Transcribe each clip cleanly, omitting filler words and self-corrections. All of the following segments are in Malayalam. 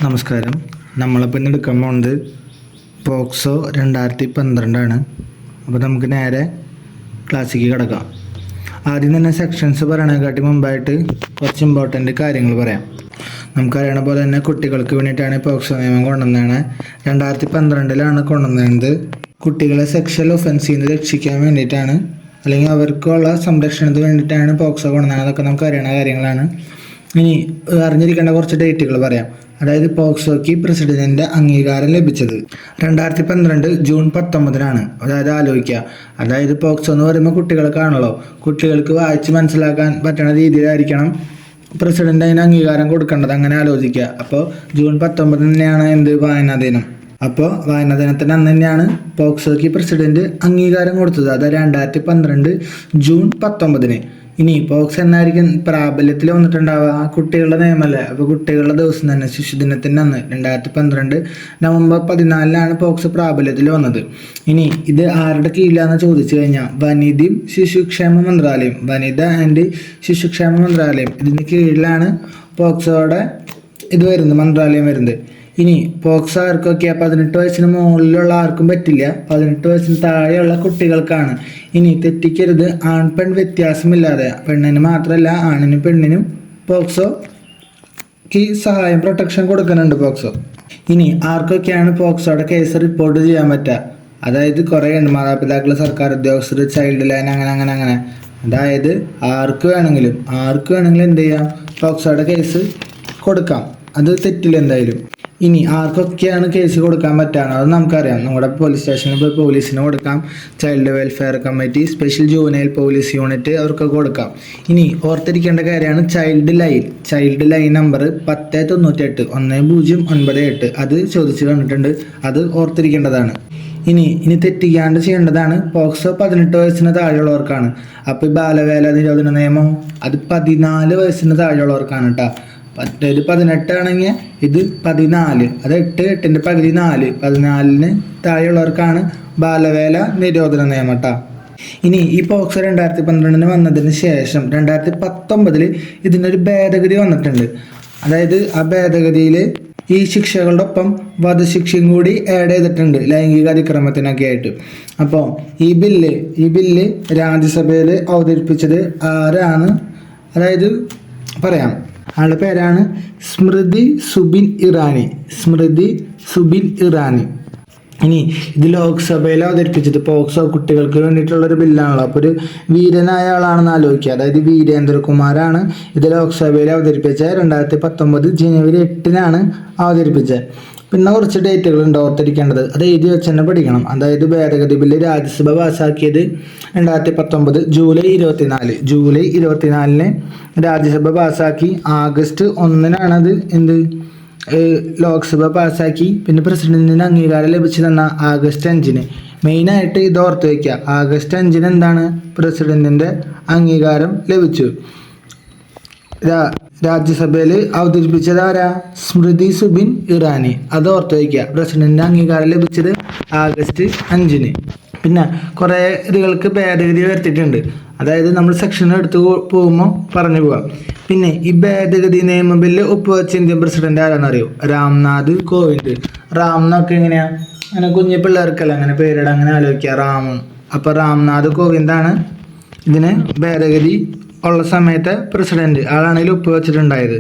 നമസ്കാരം. നമ്മളിപ്പോൾ ഇന്ന് എടുക്കാൻ പോകുന്നത് പോക്സോ 2012 അപ്പോൾ നമുക്ക് നേരെ ക്ലാസ്സിലേക്ക് കിടക്കാം. ആദ്യം തന്നെ സെക്ഷൻസ് പറയണേക്കാട്ടി മുമ്പായിട്ട് കുറച്ച് ഇമ്പോർട്ടൻ്റ് കാര്യങ്ങൾ പറയാം. നമുക്കറിയണ പോലെ തന്നെ കുട്ടികൾക്ക് വേണ്ടിയിട്ടാണ് പോക്സോ നിയമം കൊണ്ടുവന്നതാണ്. 2012 കൊണ്ടുവന്നത്. കുട്ടികളെ സെക്ഷൽ ഒഫൻസിൽ നിന്ന് രക്ഷിക്കാൻ വേണ്ടിയിട്ടാണ്, അല്ലെങ്കിൽ അവർക്കുള്ള സംരക്ഷണത്തിന് വേണ്ടിയിട്ടാണ് പോക്സോ കൊണ്ടുവന്നത്. അതൊക്കെ നമുക്ക് അറിയണ കാര്യങ്ങളാണ്. ഇനി അറിഞ്ഞിരിക്കേണ്ട കുറച്ച് ഡേറ്റുകൾ പറയാം. അതായത് പോക്സോയ്ക്ക് പ്രസിഡന്റിന്റെ അംഗീകാരം ലഭിച്ചത് 2012 ജൂൺ 19. അതായത് ആലോചിക്കുക, അതായത് പോക്സോ എന്ന് പറയുമ്പോൾ കുട്ടികൾക്കാണല്ലോ. കുട്ടികൾക്ക് വായിച്ച് മനസ്സിലാക്കാൻ പറ്റുന്ന രീതിയിലായിരിക്കണം പ്രസിഡന്റ് അതിന് അംഗീകാരം കൊടുക്കേണ്ടത്. അങ്ങനെ ആലോചിക്കുക. അപ്പോൾ ജൂൺ 19 തന്നെയാണ് വായനാ ദിനം. അപ്പോൾ വായനാ ദിനത്തിന് അന്ന് തന്നെയാണ് പോക്സോയ്ക്ക് പ്രസിഡന്റ് അംഗീകാരം കൊടുത്തത്. അത് 2012 ജൂൺ 19. ഇനി പോക്സോ എന്നായിരിക്കും പ്രാബല്യത്തിൽ വന്നിട്ടുണ്ടാവുക? കുട്ടികളുടെ നിയമമല്ലേ. അപ്പോൾ കുട്ടികളുടെ ദിവസം തന്നെ, ശിശുദിനത്തിൻ്റെ അന്ന് 2012 നവംബർ 14 പോക്സോ പ്രാബല്യത്തിൽ വന്നത്. ഇനി ഇത് ആരുടെ കീഴിലാണെന്ന് ചോദിച്ചു കഴിഞ്ഞാൽ വനിതയും ശിശുക്ഷേമ മന്ത്രാലയം, വനിത ആൻഡ് ശിശുക്ഷേമ മന്ത്രാലയം, ഇതിന് കീഴിലാണ് പോക്സോയുടെ മന്ത്രാലയം വരുന്നത്. ഇനി പോക്സോ ആർക്കൊക്കെയാ? 18 വയസ്സിന് മുകളിലുള്ള ആർക്കും പറ്റില്ല, 18 വയസ്സിന് താഴെയുള്ള കുട്ടികൾക്കാണ്. ഇനി തെറ്റിക്കരുത്, ആൺ പെൺ വ്യത്യാസമില്ലാതെ, പെണ്ണിന് മാത്രമല്ല ആണിനും പെണ്ണിനും പോക്സോക്ക് സഹായം, പ്രൊട്ടക്ഷൻ കൊടുക്കുന്നുണ്ട് പോക്സോ. ഇനി ആർക്കൊക്കെയാണ് പോക്സോയുടെ കേസ് റിപ്പോർട്ട് ചെയ്യാൻ പറ്റുക? അതായത് കുറേ ഉണ്ട്, മാതാപിതാക്കൾ, സർക്കാർ ഉദ്യോഗസ്ഥർ, ചൈൽഡ് ലൈൻ, അങ്ങനെ. അതായത് ആർക്ക് വേണമെങ്കിലും എന്ത് ചെയ്യാം? പോക്സോയുടെ കേസ് കൊടുക്കാം. അത് തെറ്റില്ല എന്തായാലും. ഇനി ആർക്കൊക്കെയാണ് കേസ് കൊടുക്കാൻ പറ്റാണ് അത് നമുക്കറിയാം. നമ്മുടെ പോലീസ് സ്റ്റേഷനിൽ പോയി പോലീസിന് കൊടുക്കാം, child welfare committee, special juvenile police unit, അവർക്ക് കൊടുക്കാം. ഇനി ഓർത്തിരിക്കേണ്ട കാര്യമാണ് ചൈൽഡ് ലൈൻ നമ്പർ 1098 1098, അത് ചോദിച്ചു കണ്ടിട്ടുണ്ട്, അത് ഓർത്തിരിക്കേണ്ടതാണ്. ഇനി തെറ്റിക്കാണ്ട് ചെയ്യേണ്ടതാണ് പോക്സോ 18 വയസ്സിന് താഴെയുള്ളവർക്കാണ്. അപ്പോൾ ഈ ബാലവേല നിരോധന നിയമം അത് 14 വയസ്സിന് താഴെയുള്ളവർക്കാണ് കേട്ടോ. 18 ആണെങ്കിൽ ഇത് 14, അത് 8 പകുതി 4, 14 താഴെയുള്ളവർക്കാണ് ബാലവേല നിരോധന നിയമം കേട്ടോ. ഇനി ഈ പോക്സോ 2012 വന്നതിന് ശേഷം 2019 ഇതിനൊരു ഭേദഗതി വന്നിട്ടുണ്ട്. അതായത് ആ ഭേദഗതിയിൽ ഈ ശിക്ഷകളുടെ ഒപ്പം വധശിക്ഷയും കൂടി ആഡ് ചെയ്തിട്ടുണ്ട്, ലൈംഗിക അതിക്രമത്തിനൊക്കെ ആയിട്ട്. അപ്പോൾ ഈ ബില്ല് രാജ്യസഭയിൽ അവതരിപ്പിച്ചത് ആരാണ്? അതായത് പറയാം, ആളുടെ പേരാണ് സ്മൃതി സുബിൻ ഇറാനി. ഇനി ഇത് ലോക്സഭയിൽ അവതരിപ്പിച്ചത് പോക്സോ കുട്ടികൾക്ക് വേണ്ടിയിട്ടുള്ളൊരു ബില്ലാണല്ലോ. അപ്പോൾ ഒരു വീരനായ ആളാണെന്ന് ആലോചിക്കുക. അതായത് വീരേന്ദ്രകുമാറാണ് ഇത് ലോക്സഭയിൽ അവതരിപ്പിച്ചത്. 2019 ജനുവരി 8 അവതരിപ്പിച്ചത്. പിന്നെ കുറച്ച് ഡേറ്റുകളുണ്ട് ഓർത്തിരിക്കേണ്ടത്, അത് എഴുതി വെച്ച് തന്നെ പഠിക്കണം. അതായത് ഭേദഗതി ബില്ല് രാജ്യസഭ പാസ്സാക്കിയത് 2019 ജൂലൈ 24 രാജ്യസഭ പാസ്സാക്കി. ആഗസ്റ്റ് 1 ലോക്സഭ പാസ്സാക്കി. പിന്നെ പ്രസിഡന്റിന് അംഗീകാരം ലഭിച്ചു തന്ന ആഗസ്റ്റ് 5. മെയിനായിട്ട് ഇത് ഓർത്ത് വയ്ക്കുക, ആഗസ്റ്റ് 5 എന്താണ് പ്രസിഡന്റിന്റെ അംഗീകാരം ലഭിച്ചു. രാജ്യസഭയിൽ അവതരിപ്പിച്ചത് ആരാ? സ്മൃതി സുബിൻ ഇറാനി. അത് ഓർത്ത് വയ്ക്കുക. പ്രസിഡന്റിന്റെ അംഗീകാരം ലഭിച്ചത് ആഗസ്റ്റ് 5. പിന്നെ കുറേ ഇതുകൾക്ക് ഭേദഗതി വരുത്തിയിട്ടുണ്ട്. അതായത് നമ്മൾ സെക്ഷൻ എടുത്ത് പോകുമ്പോൾ പറഞ്ഞു പോവാം. പിന്നെ ഈ ഭേദഗതി നിയമ ബില്ല് ഒപ്പുവെച്ച ഇന്ത്യൻ പ്രസിഡന്റ് ആരാണെന്നറിയോ? രാംനാഥ് കോവിന്ദ്. റാം എന്നൊക്കെ എങ്ങനെയാ? അങ്ങനെ കുഞ്ഞു പിള്ളേർക്കല്ല അങ്ങനെ പേരിടാം, അങ്ങനെ ആലോചിക്കുക, റാം. അപ്പോൾ രാംനാഥ് കോവിന്ദാണ് ഇതിന് ഭേദഗതി ഉള്ള സമയത്ത് പ്രസിഡന്റ്, ആളാണെങ്കിൽ ഒപ്പുവെച്ചിട്ടുണ്ടായത്.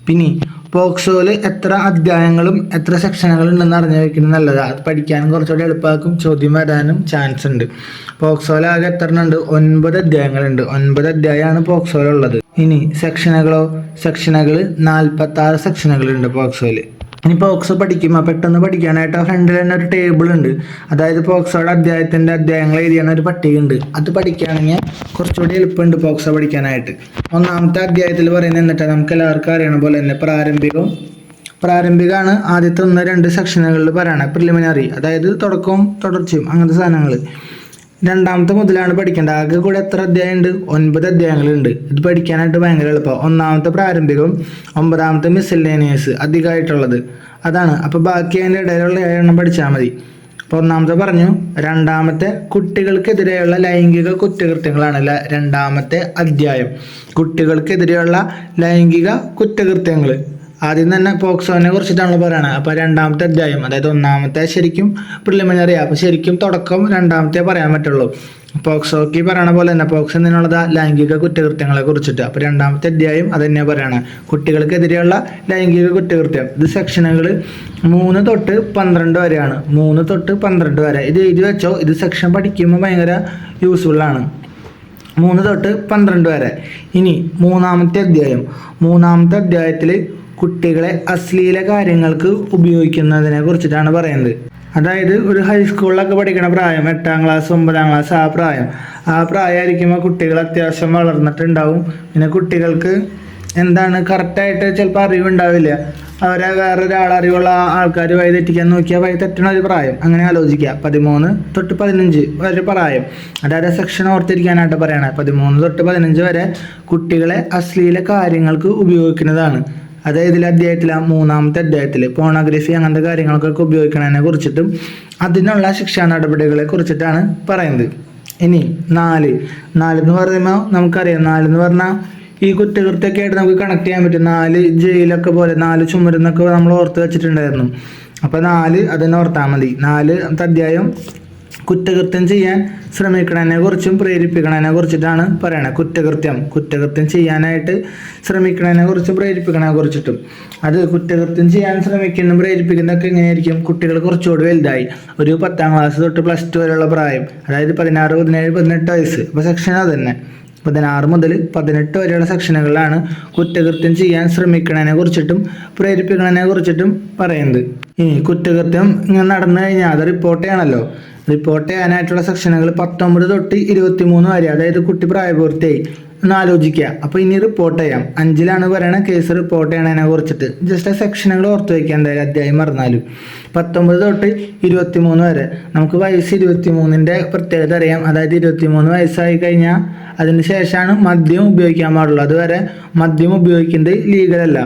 പിന്നെ പോക്സോയിൽ എത്ര അധ്യായങ്ങളും എത്ര സെക്ഷനുകളും ഉണ്ടെന്ന് അറിഞ്ഞു വയ്ക്കുന്നത് നല്ലതാണ്. അത് പഠിക്കാനും കുറച്ചുകൂടി എളുപ്പമാക്കും, ചോദ്യം വരാനും ചാൻസ് ഉണ്ട്. പോക്സോയിൽ ആകെ എത്ര ഉണ്ട്? 9 അധ്യായങ്ങളുണ്ട്. 9 അധ്യായമാണ് പോക്സോയിലുള്ളത്. ഇനി സെക്ഷനുകൾ 46 സെക്ഷനുകളുണ്ട് പോക്സോയിൽ. ഇനി പോക്സോ പഠിക്കുമ്പോൾ പെട്ടെന്ന് പഠിക്കാനായിട്ട് ആ ഫ്രണ്ടിൽ തന്നെ ഒരു ടേബിൾ ഉണ്ട്. അതായത് പോക്സോയുടെ അധ്യായങ്ങൾ എഴുതിയാണ് ഒരു പട്ടിക ഉണ്ട്. അത് പഠിക്കുകയാണെങ്കിൽ കുറച്ചുകൂടി എളുപ്പമുണ്ട് പോക്സോ പഠിക്കാനായിട്ട്. 1ാമത്തെ അധ്യായത്തിൽ പറയുന്നത് എന്നിട്ട് നമുക്ക് എല്ലാവർക്കും അറിയണ പോലെ തന്നെ പ്രാരംഭികമാണ് ആദ്യത്തെ 1-2 സെക്ഷനുകളിൽ പറയണത്. പ്രിലിമിനറി, അതായത് തുടക്കവും തുടർച്ചയും അങ്ങനത്തെ സാധനങ്ങൾ. 2ാമത്തെ മുതലാണ് പഠിക്കേണ്ടത്. ആകെ കൂടെ എത്ര അധ്യായം ഉണ്ട്? 9 അധ്യായങ്ങളുണ്ട്. ഇത് പഠിക്കാനായിട്ട് ഭയങ്കര എളുപ്പമാണ്. 1ാമത്തെ പ്രാരംഭികവും 9ാമത്തെ മിസ്സലേനിയസ് അധികമായിട്ടുള്ളത് അതാണ്. അപ്പോൾ ബാക്കി അതിൻ്റെ ഇടയിലുള്ള 7 പഠിച്ചാൽ മതി. അപ്പോൾ 1ാമത്തെ പറഞ്ഞു. 2ാമത്തെ കുട്ടികൾക്കെതിരെയുള്ള ലൈംഗിക കുറ്റകൃത്യങ്ങളാണ് 2ാമത്തെ അധ്യായം. കുട്ടികൾക്കെതിരെയുള്ള ലൈംഗിക കുറ്റകൃത്യങ്ങൾ ആദ്യം തന്നെ പോക്സോനെ കുറിച്ചിട്ടാണല്ലോ പറയണത്. അപ്പോൾ രണ്ടാമത്തെ അധ്യായം, അതായത് ഒന്നാമത്തെ ശരിക്കും പ്രിലിമിനറി, അപ്പോൾ ശരിക്കും തുടക്കം രണ്ടാമത്തെ പറയാൻ പറ്റുള്ളൂ. പോക്സോക്ക് പറയണ പോലെ തന്നെ പോക്സോ എന്നുള്ളത് ലൈംഗിക കുറ്റകൃത്യങ്ങളെ കുറിച്ചിട്ട്. അപ്പോൾ രണ്ടാമത്തെ അധ്യായം അത് തന്നെയാണ് പറയണത്, കുട്ടികൾക്കെതിരെയുള്ള ലൈംഗിക കുറ്റകൃത്യം. ഇത് സെക്ഷനുകൾ 3 തൊട്ട് 12 വരെയാണ്. 3 തൊട്ട് 12 വരെ ഇത് എഴുതി വെച്ചോ. ഇത് സെക്ഷൻ പഠിക്കുമ്പോൾ ഭയങ്കര യൂസ്ഫുള്ളാണ്. 3 തൊട്ട് 12 വരെ. ഇനി മൂന്നാമത്തെ അധ്യായത്തിൽ കുട്ടികളെ അശ്ലീല കാര്യങ്ങൾക്ക് ഉപയോഗിക്കുന്നതിനെ കുറിച്ചിട്ടാണ് പറയുന്നത്. അതായത് ഒരു ഹൈസ്കൂളിലൊക്കെ പഠിക്കുന്ന പ്രായം, 8ാം ക്ലാസ് 9ാം ക്ലാസ്, ആ പ്രായമായിരിക്കുമ്പോൾ കുട്ടികൾ അത്യാവശ്യം വളർന്നിട്ടുണ്ടാവും. പിന്നെ കുട്ടികൾക്ക് എന്താണ് കറക്റ്റായിട്ട് ചിലപ്പോൾ അറിവുണ്ടാവില്ല. അവരെ വേറൊരാളറിവുള്ള ആൾക്കാർ വഴി തെറ്റിക്കാൻ നോക്കിയാൽ വഴി തെറ്റണ ഒരു പ്രായം. അങ്ങനെ ആലോചിക്കുക. 13 തൊട്ട് 15 വരെ പ്രായം. അതായത് സെക്ഷൻ ഓർത്തിരിക്കാനായിട്ട് പറയണത്. 13 തൊട്ട് 15 വരെ കുട്ടികളെ അശ്ലീല കാര്യങ്ങൾക്ക് ഉപയോഗിക്കുന്നതാണ്. അതായത് മൂന്നാമത്തെ അധ്യായത്തിൽ പോണോഗ്രഫി അങ്ങനത്തെ കാര്യങ്ങൾക്കൊക്കെ ഉപയോഗിക്കുന്നതിനെ കുറിച്ചിട്ടും അതിനുള്ള ശിക്ഷാ നടപടികളെ കുറിച്ചിട്ടാണ് പറയുന്നത്. ഇനി 4 എന്ന് പറയുമ്പോൾ നമുക്കറിയാം, 4 എന്ന് പറഞ്ഞാൽ ഈ കുറ്റകൃത്യമൊക്കെ ആയിട്ട് നമുക്ക് കണക്ട് ചെയ്യാൻ പറ്റും. 4 ജയിലൊക്കെ പോലെ 4 ചുമരുന്നൊക്കെ നമ്മൾ ഓർത്ത് വെച്ചിട്ടുണ്ടായിരുന്നു. അപ്പോൾ 4 അതിനെ ഓർത്താൽ മതി. 4ാമത്തെ അധ്യായം കുറ്റകൃത്യം ചെയ്യാൻ ശ്രമിക്കണതിനെ കുറിച്ചും പ്രേരിപ്പിക്കണതിനെ കുറിച്ചിട്ടാണ് പറയണത്. കുറ്റകൃത്യം ചെയ്യാനായിട്ട് ശ്രമിക്കണതിനെ കുറിച്ചും പ്രേരിപ്പിക്കണതിനെ കുറിച്ചിട്ടും. അത് കുറ്റകൃത്യം ചെയ്യാൻ ശ്രമിക്കുന്ന പ്രേരിപ്പിക്കുന്നതൊക്കെ എങ്ങനെയായിരിക്കും? കുട്ടികൾ കുറച്ചുകൂടി വലുതായി, ഒരു 10ാം ക്ലാസ് തൊട്ട് +2 വരെയുള്ള പ്രായം, അതായത് 16, 17, 18 വയസ്സ്. അപ്പോൾ സെക്ഷൻ അത് തന്നെ 16 മുതൽ 18 വരെയുള്ള സെക്ഷനുകളിലാണ് കുറ്റകൃത്യം ചെയ്യാൻ ശ്രമിക്കണതിനെ കുറിച്ചിട്ടും പ്രേരിപ്പിക്കണതിനെ കുറിച്ചിട്ടും പറയുന്നത്. ഇനി കുറ്റകൃത്യം ഇങ്ങനെ നടന്നു കഴിഞ്ഞാൽ അത് റിപ്പോർട്ട് ചെയ്യണമല്ലോ. റിപ്പോർട്ട് ചെയ്യാനായിട്ടുള്ള സെക്ഷനുകൾ 19 തൊട്ട് 23 വരെ, അതായത് കുട്ടി പ്രായപൂർത്തിയായി ഒന്ന് ആലോചിക്കുക. അപ്പോൾ ഇനി റിപ്പോർട്ട് ചെയ്യാം. 5ലാണ് പറയണ കേസ് റിപ്പോർട്ട് ചെയ്യണതിനെ കുറിച്ചിട്ട്. ജസ്റ്റ് ആ സെക്ഷനുകൾ ഓർത്ത് വയ്ക്കുക, എന്തായാലും അധ്യായം മറന്നാലും. 19 തൊട്ട് 23 വരെ. നമുക്ക് വയസ്സ് 23ൻ്റെ പ്രത്യേകത അറിയാം. അതായത് 23 വയസ്സായി കഴിഞ്ഞാൽ അതിന് ശേഷമാണ് മദ്യം ഉപയോഗിക്കാൻ പാടുള്ളൂ. അതുവരെ മദ്യം ഉപയോഗിക്കുന്നത് ലീഗലല്ല.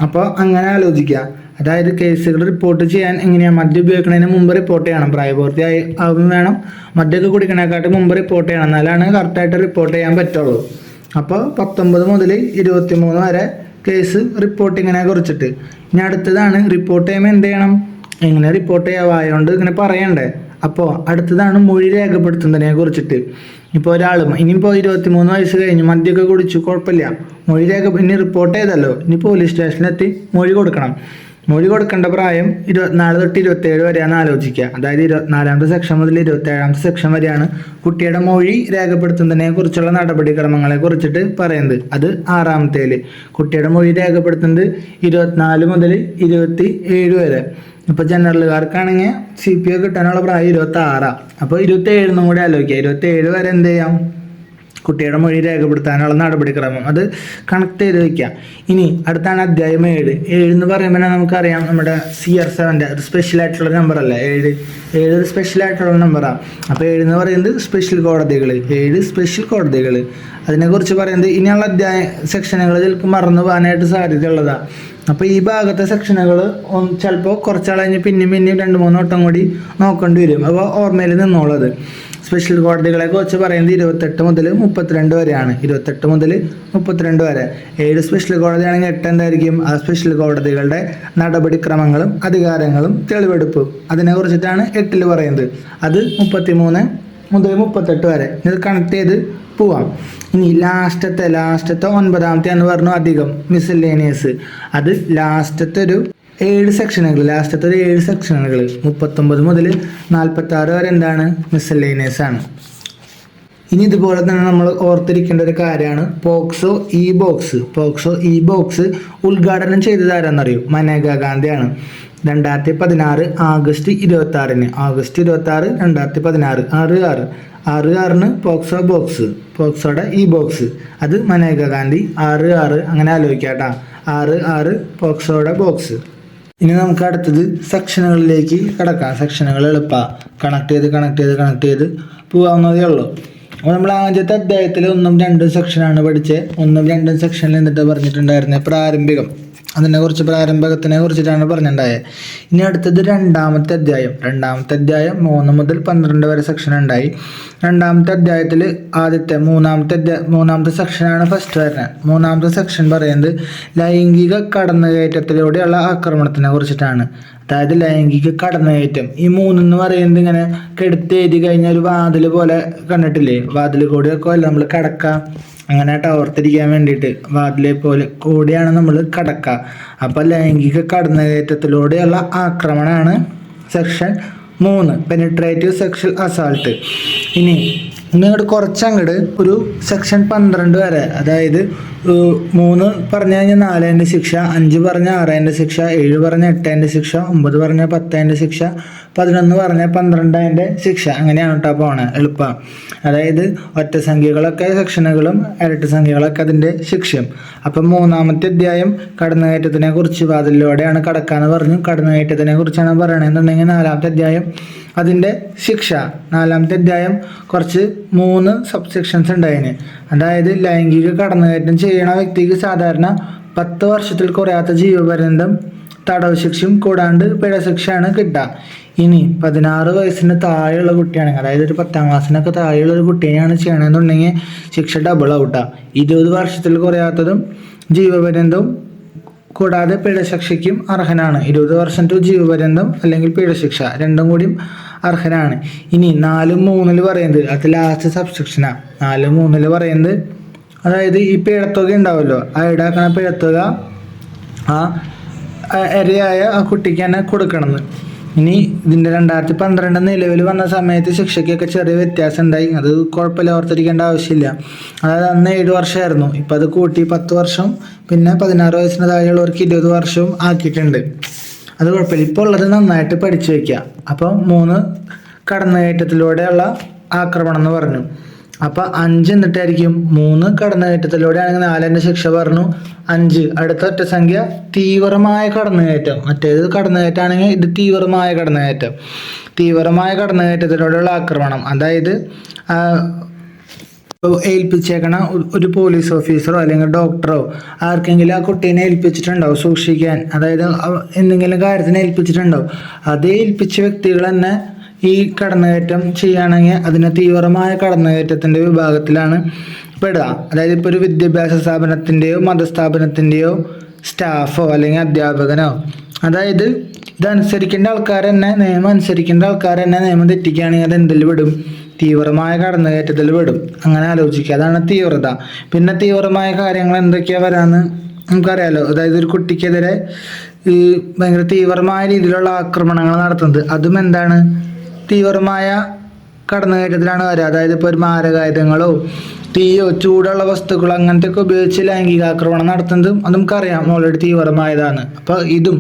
അപ്പോൾ അങ്ങനെ ആലോചിക്കുക. അതായത് കേസുകൾ റിപ്പോർട്ട് ചെയ്യാൻ എങ്ങനെയാണ്? മദ്യം ഉപയോഗിക്കുന്നതിന് മുമ്പ് റിപ്പോർട്ട് ചെയ്യണം. പ്രായപൂർത്തിയായി ആവും വേണം. മദ്യമൊക്കെ കുടിക്കണേക്കാട്ട് മുമ്പ് റിപ്പോർട്ട് ചെയ്യണം, എന്നാലാണ് കറക്റ്റായിട്ട് റിപ്പോർട്ട് ചെയ്യാൻ പറ്റുള്ളൂ. അപ്പോൾ 19 മുതൽ 23 വരെ കേസ് റിപ്പോർട്ടിങ്ങിനെ കുറിച്ചിട്ട്. ഇനി അടുത്തതാണ് റിപ്പോർട്ട് ചെയ്യുമ്പോൾ എന്ത് ചെയ്യണം, എങ്ങനെ റിപ്പോർട്ട് ചെയ്യാവായതുകൊണ്ട് ഇങ്ങനെ പറയണ്ടേ. അപ്പോൾ അടുത്തതാണ് മൊഴി രേഖപ്പെടുത്തുന്നതിനെ കുറിച്ചിട്ട്. ഇപ്പോൾ ഇനിയിപ്പോൾ 23 വയസ്സ് കഴിഞ്ഞ് മദ്യമൊക്കെ കുടിച്ചു, കുഴപ്പമില്ല, ഇനി റിപ്പോർട്ട് ചെയ്തല്ലോ, ഇനി പോലീസ് സ്റ്റേഷനിലെത്തി മൊഴി കൊടുക്കണം. മൊഴി കൊടുക്കേണ്ട പ്രായം 24 തൊട്ട് 27 വരെയാണ് ആലോചിക്കുക. അതായത് 24ാമത്തെ സെക്ഷൻ മുതൽ 27ാമത്തെ സെക്ഷൻ വരെയാണ് കുട്ടിയുടെ മൊഴി രേഖപ്പെടുത്തുന്നതിനെ കുറിച്ചുള്ള നടപടിക്രമങ്ങളെ കുറിച്ചിട്ട് പറയുന്നത്. അത് 6ാമത്തേൽ. കുട്ടിയുടെ മൊഴി രേഖപ്പെടുത്തുന്നത് 24 മുതൽ 27 വരെ. ഇപ്പോൾ ജനറലുകാർക്കാണെങ്കിൽ CPO കിട്ടാനുള്ള പ്രായം 26. അപ്പോൾ 27 കൂടെ ആലോചിക്കുക. 27 വരെ എന്ത് ചെയ്യാം? കുട്ടിയുടെ മൊഴി രേഖപ്പെടുത്താനുള്ള നടപടിക്രമം അത് കണക്ട് ചെയ്ത് വയ്ക്കുക. ഇനി അടുത്താണ് അധ്യായം 7 എന്ന് പറയുമ്പോൾ നമുക്കറിയാം, നമ്മുടെ CR7 ഒരു സ്പെഷ്യൽ ആയിട്ടുള്ള നമ്പർ അല്ലേ 7 ഒരു സ്പെഷ്യൽ ആയിട്ടുള്ള നമ്പറാണ്. അപ്പോൾ 7 എന്ന് പറയുന്നത് സ്പെഷ്യൽ കോടതികൾ, 7 സ്പെഷ്യൽ കോടതികൾ. അതിനെക്കുറിച്ച് പറയുന്നത് ഇനിയുള്ള സെക്ഷനുകൾ ചിലപ്പോൾ മറന്നു പോകാനായിട്ട് സാധ്യതയുള്ളതാണ്. അപ്പോൾ ഈ ഭാഗത്തെ സെക്ഷനുകൾ ചിലപ്പോൾ കുറച്ചാൾ കഴിഞ്ഞ് പിന്നെയും 2-3 വട്ടം കൂടി നോക്കേണ്ടി വരും. അപ്പോൾ ഓർമ്മയിൽ നിന്നോളത്. സ്പെഷ്യൽ കോടതികളെ കുറിച്ച് പറയുന്നത് 28 മുതൽ 32 വരെയാണ്. 28 മുതൽ 32 വരെ. 7 സ്പെഷ്യൽ കോടതിയാണെങ്കിൽ 8 എന്തായിരിക്കും? ആ സ്പെഷ്യൽ കോടതികളുടെ നടപടിക്രമങ്ങളും അധികാരങ്ങളും തെളിവെടുപ്പും അതിനെക്കുറിച്ചിട്ടാണ് 8ൽ പറയുന്നത്. അത് 33 മുതൽ 38 വരെ. ഇത് കണക്ട് ചെയ്ത് പോവാം. ഇനി ലാസ്റ്റത്തെ 9ാമത്തെ എന്ന് പറഞ്ഞു അധികം മിസ്സലേനിയസ്. അത് ലാസ്റ്റത്തെ ഒരു 7 സെക്ഷനുകൾ, 39 മുതൽ 46 വരെ എന്താണ്? മിസ്സലേനിയസ് ആണ്. ഇനി ഇതുപോലെ തന്നെ നമ്മൾ ഓർത്തിരിക്കേണ്ട ഒരു കാര്യമാണ് പോക്സോ ഇ ബോക്സ് ഉദ്ഘാടനം ചെയ്തത് ആരാന്നറിയോ? മനേകാ ഗാന്ധിയാണ്. 2016 ആഗസ്റ്റ് 26 2016 6/6 പോക്സോയുടെ ഇ ബോക്സ്. അത് മനേകാ ഗാന്ധി 6/6 അങ്ങനെ ആലോചിക്കാട്ടാ. 6/6 പോക്സോയുടെ ബോക്സ്. ഇനി നമുക്ക് അടുത്തത് സെക്ഷനുകളിലേക്ക് കിടക്കാം. സെക്ഷനുകൾ എളുപ്പമാണ്, കണക്ട് ചെയ്ത് പോകാവുന്നതേ ഉള്ളൂ. അപ്പോൾ നമ്മൾ ആദ്യത്തെ അധ്യായത്തിൽ 1ഉം 2ഉം സെക്ഷനാണ് പഠിച്ചത്. 1ഉം 2ഉം സെക്ഷനിൽ എന്നിട്ട് പറഞ്ഞിട്ടുണ്ടായിരുന്നത് പ്രാരംഭികം. അതിനെ കുറിച്ച് പ്രാരംഭകത്തിനെ കുറിച്ചിട്ടാണ് പറഞ്ഞിട്ടുണ്ടായത്. ഇനി അടുത്തത് രണ്ടാമത്തെ അധ്യായം 3 മുതൽ 12 വരെ സെക്ഷൻ ഉണ്ടായി. രണ്ടാമത്തെ അധ്യായത്തിൽ മൂന്നാമത്തെ സെക്ഷനാണ് ഫസ്റ്റ് വരുന്നത്. മൂന്നാമത്തെ സെക്ഷൻ പറയുന്നത് ലൈംഗിക കടന്നുകയറ്റത്തിലൂടെയുള്ള ആക്രമണത്തിനെ കുറിച്ചിട്ടാണ്. അതായത് ലൈംഗിക കടന്നുകയറ്റം, ഈ മൂന്നെന്ന് പറയുന്നത് ഇങ്ങനെ കെടുത്ത് എഴുതി കഴിഞ്ഞാൽ ഒരു വാതിൽ പോലെ കണ്ടിട്ടില്ലേ, വാതിൽ കൂടിയൊക്കെ അല്ല നമ്മൾ കടക്കാം, അങ്ങനെ ടവർത്തിരിക്കാൻ വേണ്ടിയിട്ട് വാതിലെ പോലെ കൂടിയാണ് നമ്മൾ കടക്കുക. അപ്പം ലൈംഗിക കടന്നുകയറ്റത്തിലൂടെയുള്ള ആക്രമണമാണ് സെക്ഷൻ 3, പെനിട്രേറ്റീവ് സെക്ഷൽ അസാൾട്ട്. ഇനി ഇങ്ങോട്ട് കുറച്ചങ്ങോട്ട് ഒരു സെക്ഷൻ 12 വരെ, അതായത് 3 പറഞ്ഞു കഴിഞ്ഞാൽ 4 ശിക്ഷ, 5 പറഞ്ഞ 6 ശിക്ഷ, 7 പറഞ്ഞ 8 ശിക്ഷ, 9 പറഞ്ഞ 10 ശിക്ഷ, 11 പറഞ്ഞ 12 ശിക്ഷ. അങ്ങനെയാണ് കേട്ടോ പോണേ, എളുപ്പം. അതായത് ഒറ്റ സംഖ്യകളൊക്കെ സെക്ഷനുകളും ഇരട്ട സംഖ്യകളൊക്കെ അതിൻ്റെ ശിക്ഷയും. അപ്പം മൂന്നാമത്തെ അധ്യായം കടന്നുകയറ്റത്തിനെ കുറിച്ച്, വാതിലൂടെയാണ് കടക്കാന്ന് പറഞ്ഞു, കടന്നുകയറ്റത്തിനെ കുറിച്ചാണ് പറയണമെന്നുണ്ടെങ്കിൽ നാലാമത്തെ അധ്യായം അതിൻ്റെ ശിക്ഷ. നാലാമത്തെ അധ്യായം കുറച്ച് 3 സബ്സെക്ഷൻസ് ഉണ്ടായിന്. അതായത് ലൈംഗിക കടന്നുകയറ്റം ചെയ്യണ വ്യക്തിക്ക് സാധാരണ 10 വർഷത്തിൽ കുറയാത്ത ജീവപര്യന്തം തടവ് ശിക്ഷയും കൂടാണ്ട് പിഴ ശിക്ഷയാണ് കിട്ടുക. ഇനി 16 വയസ്സിന് താഴെയുള്ള കുട്ടിയാണെങ്കിൽ, അതായത് ഒരു 10ാം ക്ലാസ്സിനൊക്കെ താഴെയുള്ള ഒരു കുട്ടീനെയാണ് ചെയ്യണമെന്നുണ്ടെങ്കിൽ ശിക്ഷ ഡബിൾ ഔട്ടാണ്. 20 വർഷത്തിൽ കുറയാത്തതും ജീവപര്യന്തവും കൂടാതെ പിഴശിക്ഷയ്ക്കും അർഹനാണ്. 20 വർഷം ടു ജീവപര്യന്തം അല്ലെങ്കിൽ പിഴശിക്ഷ രണ്ടും കൂടിയും അർഹനാണ്. ഇനി 4-3 പറയുന്നത് അത് ലാസ്റ്റ് സബ്സെക്ഷനാണ്. 4-3 പറയുന്നത് അതായത് ഈ പിഴത്തുക ഉണ്ടാവുമല്ലോ, ആ ഈടാക്കണ പിഴത്തുക ആ ഇരയായ ആ കുട്ടിക്ക് തന്നെ കൊടുക്കണമെന്ന്. ഇനി ഇതിൻ്റെ 2012 നിലവിൽ വന്ന സമയത്ത് ശിക്ഷയ്ക്കൊക്കെ ചെറിയ വ്യത്യാസം ഉണ്ടായി. അത് കുഴപ്പമില്ല, ഓർത്തിരിക്കേണ്ട ആവശ്യമില്ല. അതായത് അന്ന് 7 വർഷമായിരുന്നു, ഇപ്പം അത് കൂട്ടി 10 വർഷം, പിന്നെ 16 വയസ്സിന് താഴെയുള്ളവർക്ക് 20 വർഷവും ആക്കിയിട്ടുണ്ട്. അത് കുഴപ്പമില്ല. ഇപ്പോൾ ഉള്ളത് നന്നായിട്ട് പഠിച്ചു വയ്ക്കുക. അപ്പോൾ 3 കടന്നുകയറ്റത്തിലൂടെയുള്ള ആക്രമണം എന്ന് പറഞ്ഞു. അപ്പം 5 എന്നിട്ടായിരിക്കും 3 കടന്നുകയറ്റത്തിലൂടെ ആണെങ്കിൽ 4 ശിക്ഷ പറഞ്ഞു. 5 അടുത്ത ഒറ്റ സംഖ്യ തീവ്രമായ കടന്നുകയറ്റം. മറ്റേത് കടന്നുകയറ്റാണെങ്കിൽ ഇത് തീവ്രമായ കടന്നുകയറ്റം. തീവ്രമായ കടന്നുകയറ്റത്തിലൂടെയുള്ള ആക്രമണം, അതായത് ഏൽപ്പിച്ചേക്കണ ഒരു പോലീസ് ഓഫീസറോ അല്ലെങ്കിൽ ഡോക്ടറോ ആർക്കെങ്കിലും ആ കുട്ടീനെ ഏൽപ്പിച്ചിട്ടുണ്ടാവും സൂക്ഷിക്കാൻ, അതായത് എന്തെങ്കിലും കാര്യത്തിന് ഏൽപ്പിച്ചിട്ടുണ്ടാവും. അതേ ഏൽപ്പിച്ച വ്യക്തികൾ തന്നെ ഈ കടന്നുകയറ്റം ചെയ്യുകയാണെങ്കിൽ അതിനെ തീവ്രമായ കടന്നുകയറ്റത്തിൻ്റെ വിഭാഗത്തിലാണ് പെടുക. അതായത് ഇപ്പോൾ ഒരു വിദ്യാഭ്യാസ സ്ഥാപനത്തിൻ്റെയോ മതസ്ഥാപനത്തിൻ്റെയോ സ്റ്റാഫോ അല്ലെങ്കിൽ അധ്യാപകനോ, അതായത് ഇതനുസരിക്കേണ്ട ആൾക്കാർ തന്നെ, നിയമം അനുസരിക്കേണ്ട ആൾക്കാർ തന്നെ നിയമം തെറ്റിക്കുകയാണെങ്കിൽ അത് എന്തിൽ വിടും? തീവ്രമായ കടന്നുകയറ്റത്തിൽ വിടും. അങ്ങനെ ആലോചിക്കുക, അതാണ് തീവ്രത. പിന്നെ തീവ്രമായ കാര്യങ്ങൾ എന്തൊക്കെയാണ് വരാമെന്ന് നമുക്കറിയാലോ. അതായത് ഒരു കുട്ടിക്കെതിരെ ഈ ഭയങ്കര തീവ്രമായ രീതിയിലുള്ള ആക്രമണങ്ങൾ നടത്തുന്നത്, അതും എന്താണ്? തീവ്രമായ കടന്നുകയറ്റത്തിലാണ് വരിക. അതായത് ഇപ്പോൾ ഒരു മാരകായുധങ്ങളോ തീയോ ചൂടുള്ള വസ്തുക്കളോ അങ്ങനത്തെ ഒക്കെ ഉപയോഗിച്ച് ലൈംഗികാക്രമണം നടത്തുന്നതും അത് നമുക്കറിയാം, ഓൾറെഡി തീവ്രമായതാണ്. അപ്പോൾ ഇതും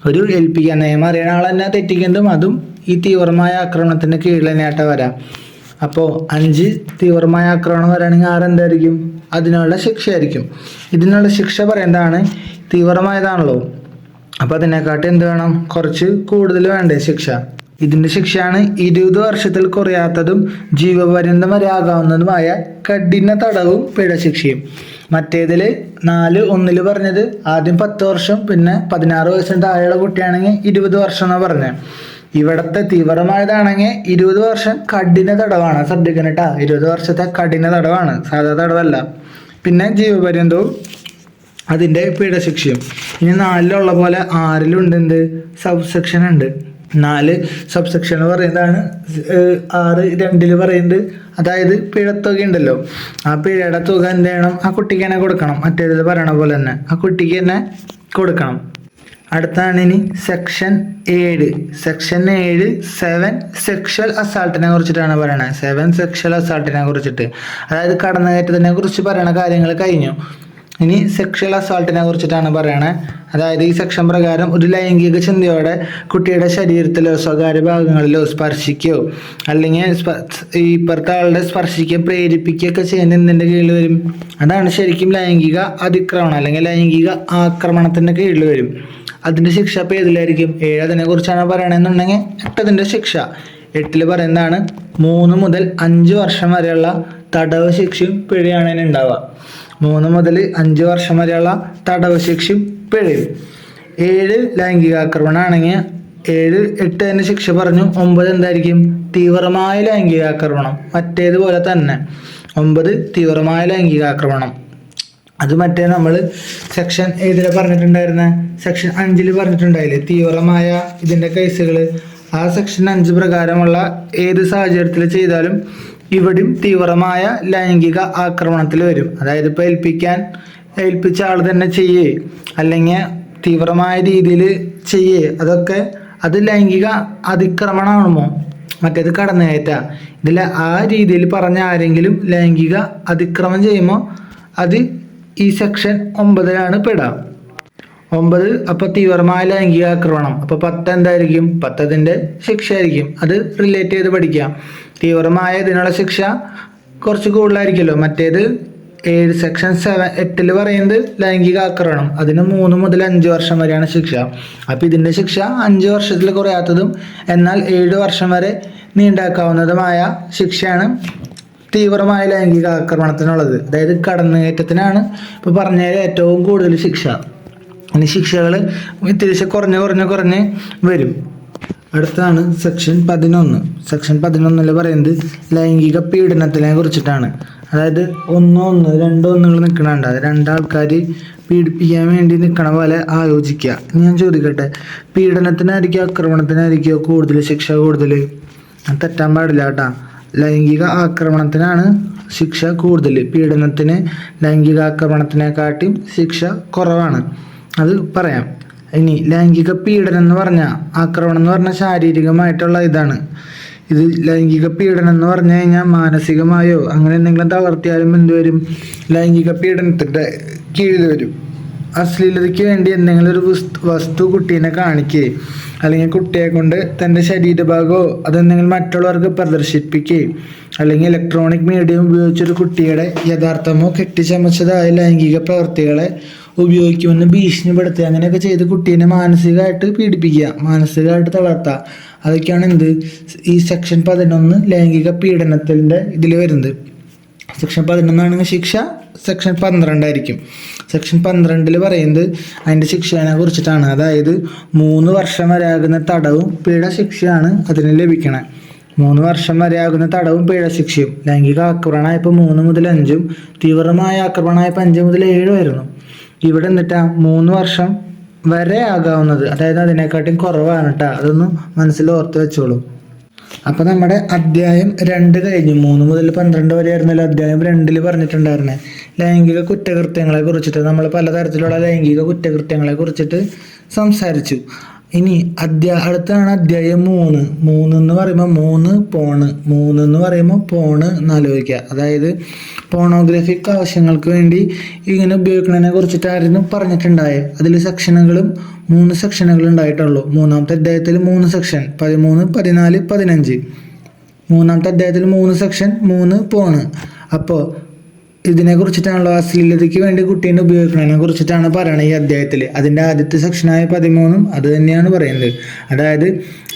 ഒരു ഏൽപ്പിക്കാൻ നിയമം അറിയണ ആൾ തന്നെ തെറ്റിക്കുന്നതും അതും ഈ തീവ്രമായ ആക്രമണത്തിൻ്റെ കീഴിൽ തന്നെയായിട്ട് വരാം. അപ്പോൾ 5 തീവ്രമായ ആക്രമണം വരികയാണെങ്കിൽ 6 എന്തായിരിക്കും? അതിനുള്ള ശിക്ഷയായിരിക്കും. ഇതിനുള്ള ശിക്ഷ പറയുന്നതാണ്, തീവ്രമായതാണല്ലോ, അപ്പോൾ അതിനെക്കാട്ടി എന്ത് വേണം? കുറച്ച് കൂടുതൽ വേണ്ടേ ശിക്ഷ. ഇതിൻ്റെ ശിക്ഷയാണ് 20 വർഷത്തിൽ കുറയാത്തതും ജീവപര്യന്തം വരെ ആകാവുന്നതുമായ കഠിന തടവും പിഴശിക്ഷയും. മറ്റേതിൽ 4-1 പറഞ്ഞത് ആദ്യം 10 വർഷം, പിന്നെ 16 വയസ്സിന് താഴെയുള്ള കുട്ടിയാണെങ്കിൽ 20 വർഷം എന്നാണ് പറഞ്ഞത്. ഇവിടുത്തെ തീവ്രമായതാണെങ്കിൽ 20 വർഷം കഠിന തടവാണ്. ശ്രദ്ധിക്കണം കേട്ടോ, 20 വർഷത്തെ കഠിന തടവാണ്, സാധാ തടവല്ല. പിന്നെ ജീവപര്യന്തവും അതിൻ്റെ പിഴശിക്ഷയും. ഇനി 4 പോലെ 6 എന്ത് സബ്സെക്ഷൻ ഉണ്ട്. 4 സബ്സെക്ഷൻ പറയുന്നതാണ് 6-2 പറയുന്നത്. അതായത് പിഴത്തുക ഉണ്ടല്ലോ, ആ പിഴയുടെ തുക എന്ത് ചെയ്യണം? ആ കുട്ടിക്ക് തന്നെ കൊടുക്കണം. മറ്റേത് പറയണ പോലെ തന്നെ ആ കുട്ടിക്ക് തന്നെ കൊടുക്കണം. അടുത്താണ് ഇനി സെക്ഷൻ 7. സെക്ഷൻ 7 7 സെക്ഷൽ അസാൾട്ടിനെ കുറിച്ചിട്ടാണ് പറയണത്. 7 സെക്ഷൽ അസാൾട്ടിനെ കുറിച്ചിട്ട്, അതായത് കടന്നുകയറ്റത്തിനെ കുറിച്ച് പറയണ കാര്യങ്ങൾ കഴിഞ്ഞു. ഇനി സെക്ഷൽ അസാൾട്ടിനെ കുറിച്ചിട്ടാണ് പറയണത്. അതായത് ഈ സെക്ഷൻ പ്രകാരം ഒരു ലൈംഗിക ചിന്തയോടെ കുട്ടിയുടെ ശരീരത്തിലോ സ്വകാര്യ ഭാഗങ്ങളിലോ സ്പർശിക്കുകയോ അല്ലെങ്കിൽ ഈ ഇപ്പുറത്തെ ആളുടെ സ്പർശിക്കുക പ്രേരിപ്പിക്കുകയൊക്കെ ചെയ്യുന്ന എന്തിൻ്റെ കീഴിൽ വരും? അതാണ് ശരിക്കും ലൈംഗിക അതിക്രമണം അല്ലെങ്കിൽ ലൈംഗിക ആക്രമണത്തിൻ്റെ കീഴിൽ വരും. അതിൻ്റെ ശിക്ഷ ഇപ്പോൾ ഏതിലായിരിക്കും? 7 അതിനെക്കുറിച്ചാണ് പറയണമെന്നുണ്ടെങ്കിൽ 8 അതിൻ്റെ ശിക്ഷ. 8 പറയുന്നതാണ് 3 മുതൽ 5 വർഷം വരെയുള്ള തടവ് ശിക്ഷയും പിഴയാണ് ഉണ്ടാവുക. 3 മുതൽ 5 വർഷം വരെയുള്ള തടവ് ശിക്ഷയും പിഴയും. 7 ലൈംഗികാക്രമണമാണെങ്കിൽ 7, 8 തന്നെ ശിക്ഷ പറഞ്ഞു. 9 എന്തായിരിക്കും? തീവ്രമായ ലൈംഗികാക്രമണം. മറ്റേതുപോലെ തന്നെ 9 തീവ്രമായ ലൈംഗികാക്രമണം. അത് മറ്റേ നമ്മൾ സെക്ഷൻ ഏതിൽ പറഞ്ഞിട്ടുണ്ടായിരുന്ന സെക്ഷൻ 5 പറഞ്ഞിട്ടുണ്ടായില്ലേ തീവ്രമായ ഇതിൻ്റെ കേസുകൾ. ആ സെക്ഷൻ 5 പ്രകാരമുള്ള ഏത് സാഹചര്യത്തിൽ ചെയ്താലും ഇവിടെയും തീവ്രമായ ലൈംഗിക ആക്രമണത്തിൽ വരും. അതായത് ഇപ്പോൾ ഏൽപ്പിച്ച ആൾ തന്നെ ചെയ്യേ അല്ലെങ്കിൽ തീവ്രമായ രീതിയിൽ ചെയ്യേ അതൊക്കെ അത് ലൈംഗിക അതിക്രമണമാണോ? മറ്റേത് കടന്നുകയറ്റ. ഇതിൽ ആ രീതിയിൽ പറഞ്ഞ ആരെങ്കിലും ലൈംഗിക അതിക്രമം ചെയ്യുമ്പോൾ അത് ഈ സെക്ഷൻ 9 പെടാം. 9 അപ്പോൾ തീവ്രമായ ലൈംഗിക ആക്രമണം. അപ്പോൾ 10 എന്തായിരിക്കും? 10 അതിൻ്റെ ശിക്ഷ ആയിരിക്കും. അത് റിലേറ്റ് ചെയ്ത് പഠിക്കാം. തീവ്രമായ ഇതിനുള്ള ശിക്ഷ കുറച്ച് കൂടുതലായിരിക്കുമല്ലോ. മറ്റേത് സെക്ഷൻ 8 പറയുന്നത് ലൈംഗിക ആക്രമണം, അതിന് 3 മുതൽ 5 വർഷം വരെയാണ് ശിക്ഷ. അപ്പോൾ ഇതിൻ്റെ ശിക്ഷ 5 വർഷത്തിൽ കുറയാത്തതും എന്നാൽ 7 വർഷം വരെ നീണ്ടാക്കാവുന്നതുമായ ശിക്ഷയാണ് തീവ്രമായ ലൈംഗിക ആക്രമണത്തിനുള്ളത്. അതായത് കടന്നുകയറ്റത്തിനാണ് ഇപ്പോൾ പറഞ്ഞതിൽ ഏറ്റവും കൂടുതൽ ശിക്ഷ. ഇനി ശിക്ഷകൾ തിരിച്ച് കുറഞ്ഞ് വരും. അടുത്താണ് സെക്ഷൻ 11. സെക്ഷൻ 11 പറയുന്നത് ലൈംഗിക പീഡനത്തിനെ കുറിച്ചിട്ടാണ്. അതായത് 1 2 ഒന്നുകൾ നിൽക്കണുണ്ട്. അത് രണ്ടാൾക്കാർ പീഡിപ്പിക്കാൻ വേണ്ടി നിൽക്കണ പോലെ ആലോചിക്കുക. ഞാൻ ചോദിക്കട്ടെ, പീഡനത്തിനായിരിക്കും ആക്രമണത്തിനായിരിക്കുമോ കൂടുതൽ ശിക്ഷ കൂടുതൽ? തെറ്റാൻ പാടില്ല കേട്ടോ. ലൈംഗിക ആക്രമണത്തിനാണ് ശിക്ഷ കൂടുതൽ. പീഡനത്തിന് ലൈംഗികാക്രമണത്തിനെക്കാട്ടിയും ശിക്ഷ കുറവാണ്. അത് പറയാം. ഇനി ലൈംഗിക പീഡനം എന്ന് പറഞ്ഞാൽ ആക്രമണം എന്ന് പറഞ്ഞാൽ ശാരീരികമായിട്ടുള്ള ഇതാണ്. ഇത് ലൈംഗിക പീഡനം എന്ന് പറഞ്ഞു കഴിഞ്ഞാൽ മാനസികമായോ അങ്ങനെ എന്തെങ്കിലും തളർത്തിയാലും എന്തുവരും? ലൈംഗിക പീഡനത്തിൻ്റെ കീഴിൽ വരും. അശ്ലീലതയ്ക്ക് വേണ്ടി എന്തെങ്കിലും ഒരു വസ്തു കുട്ടീനെ കാണിക്കുകയോ അല്ലെങ്കിൽ കുട്ടിയെ കൊണ്ട് തൻ്റെ ശരീരഭാഗമോ അതെന്തെങ്കിലും മറ്റുള്ളവർക്ക് പ്രദർശിപ്പിക്കുകയും അല്ലെങ്കിൽ ഇലക്ട്രോണിക് മീഡിയം ഉപയോഗിച്ചൊരു കുട്ടിയുടെ യഥാർത്ഥമോ കെട്ടിച്ചമച്ചതായ ലൈംഗിക പ്രവൃത്തികളെ ഉപയോഗിക്കുമെന്ന് ഭീഷണിപ്പെടുത്തുക, അങ്ങനെയൊക്കെ ചെയ്ത് കുട്ടീനെ മാനസികമായിട്ട് പീഡിപ്പിക്കുക, മാനസികമായിട്ട് തളർത്തുക. അതൊക്കെയാണ് ഈ സെക്ഷൻ 11 ലൈംഗിക പീഡനത്തിൻ്റെ ഇതിൽ വരുന്നത്. സെക്ഷൻ 11 ആണെങ്കിൽ ശിക്ഷ സെക്ഷൻ 12 ആയിരിക്കും. സെക്ഷൻ 12 പറയുന്നത് അതിൻ്റെ ശിക്ഷയെ കുറിച്ചിട്ടാണ്. അതായത് 3 വർഷം വരെ ആകുന്ന തടവും പിഴ ശിക്ഷയാണ് അതിന് ലഭിക്കണത്. 3 വർഷം വരെ ആകുന്ന തടവും പിഴ ശിക്ഷയും. ലൈംഗിക ആക്രമണമായപ്പോൾ 3 മുതൽ 5, തീവ്രമായ ആക്രമണമായപ്പോൾ 5 മുതൽ 7 ആയിരുന്നു. ഇവിടെ എന്നിട്ടാ 3 വർഷം വരെ ആകാവുന്നത്, അതായത് അതിനെക്കാട്ടും കുറവാണ് കേട്ടോ. അതൊന്ന് മനസ്സിൽ ഓർത്ത് വെച്ചോളൂ. അപ്പോൾ നമ്മുടെ അധ്യായം 2 കഴിഞ്ഞു. 3 മുതൽ 12 വരെ ആയിരുന്നല്ലോ അധ്യായം 2 പറഞ്ഞിട്ടുണ്ടായിരുന്നത്. ലൈംഗിക കുറ്റകൃത്യങ്ങളെ കുറിച്ചിട്ട് നമ്മൾ പലതരത്തിലുള്ള ലൈംഗിക കുറ്റകൃത്യങ്ങളെ കുറിച്ചിട്ട് സംസാരിച്ചു. ഇനി അടുത്താണ് അധ്യായം 3 എന്ന് പറയുമ്പോൾ 3 എന്ന് പറയുമ്പോൾ പോണ് എന്നാലോചിക്കുക. അതായത് പോണോഗ്രാഫിക് ആവശ്യങ്ങൾക്ക് വേണ്ടി ഇങ്ങനെ ഉപയോഗിക്കുന്നതിനെ കുറിച്ചിട്ടായിരുന്നു പറഞ്ഞിട്ടുണ്ടായത്. അതിൽ 3 സെക്ഷനുകൾ ഉണ്ടായിട്ടുള്ളൂ. 3ാമത്തെ അധ്യായത്തിൽ 3 സെക്ഷൻ 13, 14, 15. 3ാമത്തെ അധ്യായത്തിൽ 3 സെക്ഷൻ, 3 പോണ്. അപ്പോൾ ഇതിനെ കുറിച്ചിട്ടാണല്ലോ അശ്ലീലതയ്ക്ക് വേണ്ടി കുട്ടീനെ ഉപയോഗിക്കുന്നതിനെ കുറിച്ചിട്ടാണ് പറയുന്നത് ഈ അധ്യായത്തിൽ. അതിൻ്റെ ആദ്യത്തെ സെക്ഷനായ 13 അത് തന്നെയാണ് പറയുന്നത്. അതായത്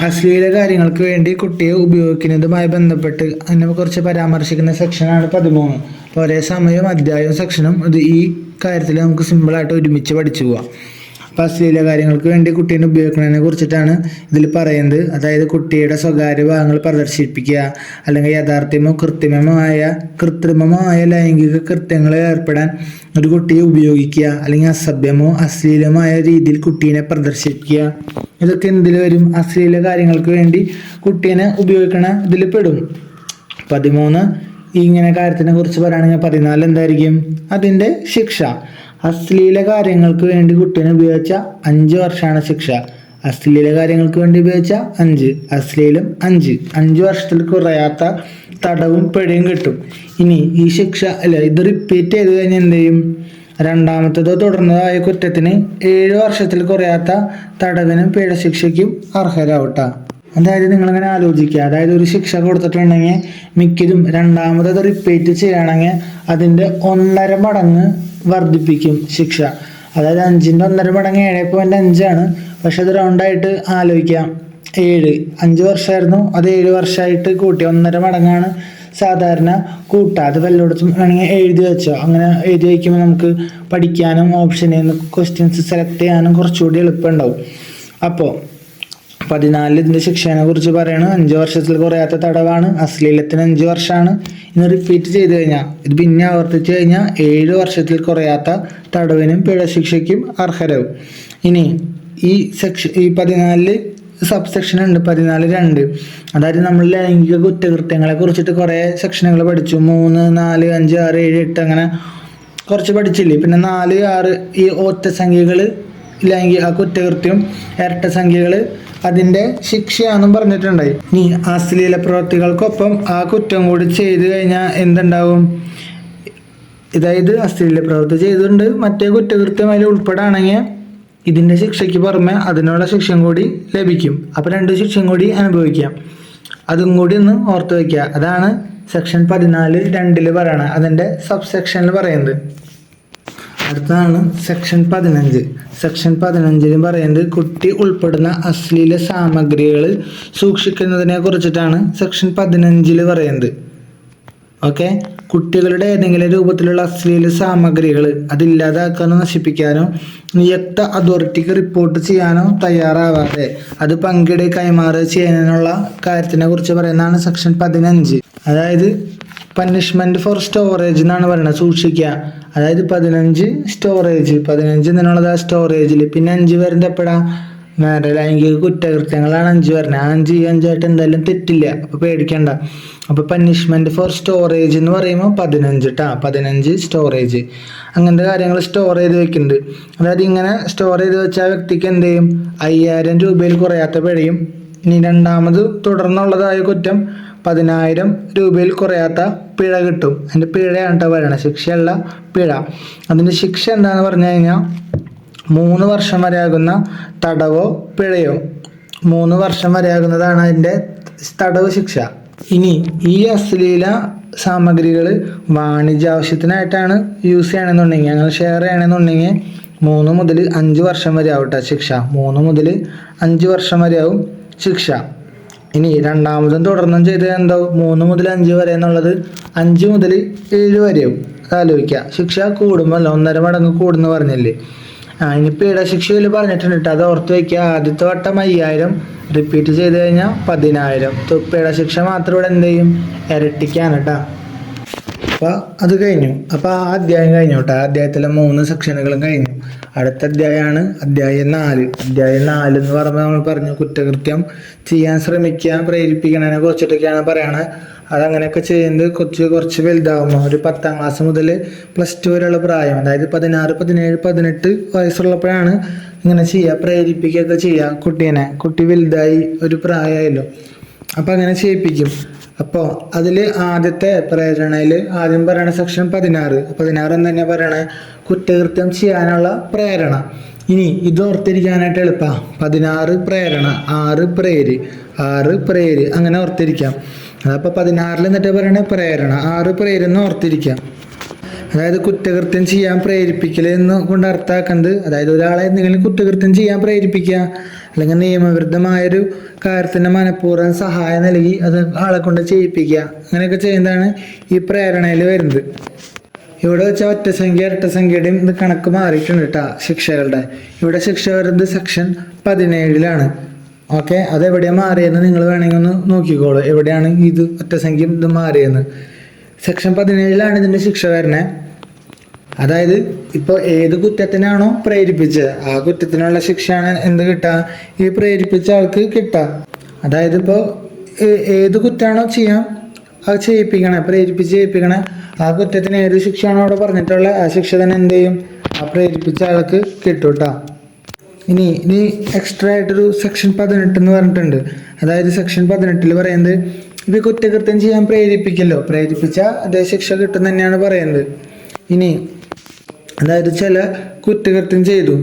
അശ്ലീല കാര്യങ്ങൾക്ക് വേണ്ടി കുട്ടിയെ ഉപയോഗിക്കുന്നതുമായി ബന്ധപ്പെട്ട് അതിനെക്കുറിച്ച് പരാമർശിക്കുന്ന സെക്ഷനാണ് 13. അപ്പോൾ ഒരേ സമയം അധ്യായവും സെക്ഷനും ഇത് ഈ കാര്യത്തിൽ നമുക്ക് സിമ്പിളായിട്ട് ഒരുമിച്ച് പഠിച്ചു പോവാം. അപ്പോൾ അശ്ലീല കാര്യങ്ങൾക്ക് വേണ്ടി കുട്ടീനെ ഉപയോഗിക്കുന്നതിനെ കുറിച്ചിട്ടാണ് ഇതിൽ പറയുന്നത്. അതായത് കുട്ടിയുടെ സ്വകാര്യ ഭാഗങ്ങൾ പ്രദർശിപ്പിക്കുക, അല്ലെങ്കിൽ യാഥാർത്ഥ്യമോ കൃത്രിമമായ ലൈംഗിക കൃത്യങ്ങളിൽ ഏർപ്പെടാൻ ഒരു കുട്ടിയെ ഉപയോഗിക്കുക, അല്ലെങ്കിൽ അസഭ്യമോ അശ്ലീലമായ രീതിയിൽ കുട്ടീനെ പ്രദർശിപ്പിക്കുക. ഇതൊക്കെ എന്തിൽ വരും? അശ്ലീല കാര്യങ്ങൾക്ക് വേണ്ടി കുട്ടീനെ ഉപയോഗിക്കണ ഇതിൽ പെടും. 13 ഇങ്ങനെ കാര്യത്തിനെ കുറിച്ച് പറയുകയാണെങ്കിൽ 14 എന്തായിരിക്കും അതിൻ്റെ ശിക്ഷ? അശ്ലീല കാര്യങ്ങൾക്ക് വേണ്ടി കുട്ടീനെ ഉപയോഗിച്ച 5 വർഷമാണ് ശിക്ഷ. അശ്ലീല കാര്യങ്ങൾക്ക് വേണ്ടി ഉപയോഗിച്ച 5, അശ്ലീലം 5 വർഷത്തിൽ കുറയാത്ത തടവും പിഴയും കിട്ടും. ഇനി ഈ ശിക്ഷ ഇത് റിപ്പീറ്റ് ചെയ്ത് കഴിഞ്ഞാൽ എന്ത് ചെയ്യും? രണ്ടാമത്തേതോ തുടർന്നതായ കുറ്റത്തിന് 7 വർഷത്തിൽ കുറയാത്ത തടവിനും പിഴ ശിക്ഷയ്ക്കും അർഹരാവട്ടെ. അതായത് നിങ്ങളിങ്ങനെ ആലോചിക്കുക, അതായത് ഒരു ശിക്ഷ കൊടുത്തിട്ടുണ്ടെങ്കിൽ മിക്കതും രണ്ടാമത് റിപ്പീറ്റ് ചെയ്യുകയാണെങ്കിൽ അതിൻ്റെ 1.5 മടങ്ങ് വർദ്ധിപ്പിക്കും ശിക്ഷ. അതായത് 5ൻ്റെ 1.5 മടങ്ങ് 7.5 പക്ഷെ അത് റൗണ്ടായിട്ട് ആലോചിക്കാം. 5 വർഷമായിരുന്നു, അത് 7 വർഷമായിട്ട് കൂട്ടി 1.5 മടങ്ങാണ് സാധാരണ കൂട്ടുക. അത് വല്ലയിടത്തും വേണമെങ്കിൽ എഴുതി വെച്ചോ. അങ്ങനെ എഴുതി വയ്ക്കുമ്പോൾ നമുക്ക് പഠിക്കാനും ഓപ്ഷനിൽ നിന്ന് ക്വസ്റ്റ്യൻസ് സെലക്ട് ചെയ്യാനും കുറച്ചുകൂടി എളുപ്പമുണ്ടാവും. അപ്പോൾ 14 ഇതിൻ്റെ ശിക്ഷേനെ കുറിച്ച് പറയണം. 5 വർഷത്തിൽ കുറയാത്ത തടവാണ്. അശ്ലീലത്തിന് 5 വർഷമാണ്. ഇന്ന് റിപ്പീറ്റ് ചെയ്ത് കഴിഞ്ഞാൽ, ഇത് പിന്നെ ആവർത്തിച്ച് കഴിഞ്ഞാൽ 7 വർഷത്തിൽ കുറയാത്ത തടവിനും പിഴ ശിക്ഷയ്ക്കും അർഹരാകും. ഇനി ഈ 14 സബ് സെക്ഷൻ ഉണ്ട്. 14(2) അതായത് നമ്മൾ ലൈംഗിക കുറ്റകൃത്യങ്ങളെ കുറിച്ചിട്ട് കുറേ സെക്ഷനുകൾ പഠിച്ചു. 3, 4, 5, 6, 7, 8 അങ്ങനെ കുറച്ച് പഠിച്ചില്ലേ. പിന്നെ 4, 6 ഈ ഒറ്റ സംഖ്യകൾ ലൈംഗിക കുറ്റകൃത്യം, ഇരട്ട സംഖ്യകൾ അതിൻ്റെ ശിക്ഷയാണെന്നും പറഞ്ഞിട്ടുണ്ടായി. ഇനി അശ്ലീല പ്രവൃത്തികൾക്കൊപ്പം ആ കുറ്റം കൂടി ചെയ്തു കഴിഞ്ഞാൽ എന്തുണ്ടാവും? അതായത് അശ്ലീല പ്രവൃത്തി ചെയ്തുകൊണ്ട് മറ്റേ കുറ്റകൃത്യം അതിൽ ഉൾപ്പെടാണെങ്കിൽ ഇതിൻ്റെ ശിക്ഷയ്ക്ക് പുറമെ അതിനുള്ള ശിക്ഷയും കൂടി ലഭിക്കും. അപ്പോൾ 2 ശിക്ഷയും കൂടി അനുഭവിക്കാം. അതും കൂടി ഒന്ന് ഓർത്ത് വയ്ക്കുക. അതാണ് സെക്ഷൻ 14(2) പറയണത്. അതിൻ്റെ സബ് സെക്ഷനിൽ പറയുന്നത്. അടുത്തതാണ് സെക്ഷൻ 15. സെക്ഷൻ 15 പറയുന്നത് കുട്ടി ഉൾപ്പെടുന്ന അശ്ലീല സാമഗ്രികൾ സൂക്ഷിക്കുന്നതിനെ കുറിച്ചിട്ടാണ് സെക്ഷൻ 15 പറയുന്നത്. ഓക്കെ, കുട്ടികളുടെ ഏതെങ്കിലും രൂപത്തിലുള്ള അശ്ലീല സാമഗ്രികൾ അതില്ലാതാക്കാനോ നശിപ്പിക്കാനോ നിയുക്ത അതോറിറ്റിക്ക് റിപ്പോർട്ട് ചെയ്യാനോ തയ്യാറാവാതെ അത് പങ്കിടെ കൈമാറുക ചെയ്യാനുള്ള കാര്യത്തിനെ കുറിച്ച് പറയുന്നതാണ് സെക്ഷൻ 15. അതായത് പനിഷ്മെന്റ് ഫോർ സ്റ്റോറേജ് എന്നാണ് പറയുന്നത്. സൂക്ഷിക്കുക. അതായത് 15 സ്റ്റോറേജ്, 15 എന്നുള്ളത് ആ സ്റ്റോറേജിൽ. പിന്നെ 5 വരുന്നത് എപ്പോഴാ? വേറെ ലൈംഗിക കുറ്റകൃത്യങ്ങളാണ് 5 വരുന്നത്. 5 ആയിട്ട് എന്തായാലും തെറ്റില്ല, അപ്പോൾ പേടിക്കണ്ട. അപ്പോൾ പനിഷ്മെന്റ് ഫോർ സ്റ്റോറേജ് എന്ന് പറയുമ്പോൾ 15 ട്ടാ. 15 സ്റ്റോറേജ്. അങ്ങനത്തെ കാര്യങ്ങൾ സ്റ്റോർ ചെയ്ത് വെക്കുന്നുണ്ട്. അതായത് ഇങ്ങനെ സ്റ്റോർ ചെയ്ത് വെച്ച ആ വ്യക്തിക്ക് എന്ത് ചെയ്യും? 5000 രൂപയിൽ കുറയാത്ത പിഴയും. ഇനി രണ്ടാമത് തുടർന്നുള്ളതായ കുറ്റം 10,000 രൂപയിൽ കുറയാത്ത പിഴ കിട്ടും. അതിൻ്റെ പിഴയാണ് കേട്ടോ പറയണത്, ശിക്ഷയല്ല, പിഴ. അതിൻ്റെ ശിക്ഷ എന്താണെന്ന് പറഞ്ഞു കഴിഞ്ഞാൽ 3 വർഷം വരെയാകുന്ന തടവോ പിഴയോ. 3 വർഷം വരെയാകുന്നതാണ് അതിൻ്റെ തടവ് ശിക്ഷ. ഇനി ഈ അശ്ലീല സാമഗ്രികൾ വാണിജ്യാവശ്യത്തിനായിട്ടാണ് യൂസ് ചെയ്യണമെന്നുണ്ടെങ്കിൽ, അങ്ങനെ ഷെയർ ചെയ്യണമെന്നുണ്ടെങ്കിൽ 3 മുതൽ 5 വർഷം വരെ ആവട്ടെ ശിക്ഷ. 3 മുതൽ 5 വർഷം വരെയാവും ശിക്ഷ. ഇനി രണ്ടാമതും തുടർന്നും ചെയ്ത് എന്താവും? 3 മുതൽ 5 വരെ എന്നുള്ളത് 5 മുതൽ 7 വരെയാവും. ആലോചിക്കുക. ശിക്ഷ കൂടുമ്പോൾ 1.5 മടങ്ങ് കൂടുന്നു പറഞ്ഞില്ലേ. ഇനി പിഴ ശിക്ഷയിൽ പറഞ്ഞിട്ടുണ്ട് കേട്ടോ, അത് ഓർത്ത് വയ്ക്കുക. ആദ്യത്തെ വട്ടം 5000, റിപ്പീറ്റ് ചെയ്ത് കഴിഞ്ഞാൽ 10,000. പിഴ ശിക്ഷ മാത്രം ഇവിടെ എന്ത് ചെയ്യും? ഇരട്ടിക്കാണ് കേട്ടോ. അപ്പോൾ അത് കഴിഞ്ഞു. അപ്പോൾ ആ അധ്യായം കഴിഞ്ഞു കേട്ടോ. ആ അധ്യായത്തിലെ 3 സെക്ഷനുകളും കഴിഞ്ഞു. അടുത്ത അധ്യായമാണ് അധ്യായം 4. അധ്യായം 4 എന്ന് പറയുമ്പോൾ നമ്മൾ പറഞ്ഞു കുറ്റകൃത്യം ചെയ്യാൻ ശ്രമിക്കുക, പ്രേരിപ്പിക്കണതിനെ കുറിച്ചിട്ടൊക്കെയാണ് പറയണത്. അതങ്ങനെയൊക്കെ ചെയ്യുന്നത് കുറച്ച് വലുതാകുമ്പോൾ ഒരു 10ാം ക്ലാസ് മുതൽ +2 വരെയുള്ള പ്രായം, അതായത് 16, 17, 18 വയസ്സുള്ളപ്പോഴാണ് ഇങ്ങനെ ചെയ്യുക, പ്രേരിപ്പിക്കുകയൊക്കെ ചെയ്യുക കുട്ടി വലുതായി ഒരു പ്രായമായല്ലോ, അപ്പം അങ്ങനെ ചെയ്യിപ്പിക്കും. അപ്പോൾ അതിൽ ആദ്യത്തെ പ്രേരണയിൽ ആദ്യം പറയണ സെക്ഷൻ 16 എന്ന് തന്നെ പറയണേ കുറ്റകൃത്യം ചെയ്യാനുള്ള പ്രേരണ. ഇനി ഇത് ഓർത്തിരിക്കാനായിട്ട് എളുപ്പമാണ്. 16 പ്രേരണ, 6 പ്രേര് അങ്ങനെ ഓർത്തിരിക്കാം. അതപ്പോൾ 16 എന്നിട്ട് പറയണേ പ്രേരണ, 6 പ്രേരെന്ന് ഓർത്തിരിക്കാം. അതായത് കുറ്റകൃത്യം ചെയ്യാൻ പ്രേരിപ്പിക്കൽ എന്ന് കൊണ്ട് അർത്ഥമാക്കുന്നത്, അതായത് ഒരാളെ എന്തെങ്കിലും കുറ്റകൃത്യം ചെയ്യാൻ പ്രേരിപ്പിക്കുക, അല്ലെങ്കിൽ നിയമവിരുദ്ധമായൊരു കാര്യത്തിന് മനഃപൂർവ്വം സഹായം നൽകി അത് ആളെ കൊണ്ട് ചെയ്യിപ്പിക്കുക, അങ്ങനെയൊക്കെ ചെയ്യുന്നതാണ് ഈ പ്രേരണയിൽ വരുന്നത്. ഇവിടെ വെച്ചാൽ ഒറ്റ സംഖ്യ ഇരട്ട സംഖ്യയുടെയും ഇത് കണക്ക് മാറിയിട്ടുണ്ട് കേട്ടോ ശിക്ഷകളുടെ. ഇവിടെ ശിക്ഷ വരുന്നത് സെക്ഷൻ 17 ഓക്കെ, അതെവിടെയാണ് മാറിയെന്ന് നിങ്ങൾ വേണമെങ്കിൽ ഒന്ന് നോക്കിക്കോളൂ. എവിടെയാണ് ഇത് ഒറ്റ സംഖ്യ ഇത് മാറിയെന്ന്. സെക്ഷൻ 17 ഇതിൻ്റെ ശിക്ഷ വരുന്നത്. അതായത് ഇപ്പോൾ ഏത് കുറ്റത്തിനാണോ പ്രേരിപ്പിച്ചത് ആ കുറ്റത്തിനുള്ള ശിക്ഷയാണ് എന്ത് കിട്ടുക? ഈ പ്രേരിപ്പിച്ച ആൾക്ക് കിട്ടുക. അതായത് ഇപ്പോൾ ഏത് കുറ്റമാണോ ചെയ്യാം അത് പ്രേരിപ്പിച്ച് ചെയ്യിപ്പിക്കണേ, ആ കുറ്റത്തിന് ഏത് ശിക്ഷയാണോ അവിടെ പറഞ്ഞിട്ടുള്ളത് ആ ശിക്ഷ തന്നെ എന്ത് ചെയ്യും? ആ പ്രേരിപ്പിച്ച ആൾക്ക് കിട്ടും കേട്ടോ. ഇനി എക്സ്ട്രാ ആയിട്ടൊരു സെക്ഷൻ 18 എന്ന് പറഞ്ഞിട്ടുണ്ട്. അതായത് സെക്ഷൻ 18 പറയുന്നത് ഇത് കുറ്റകൃത്യം ചെയ്യാൻ പ്രേരിപ്പിച്ച അതേ ശിക്ഷ കിട്ടും തന്നെയാണ് പറയുന്നത്. ഇനി അതായത് ചില കുറ്റകൃത്യം ചെയ്തു,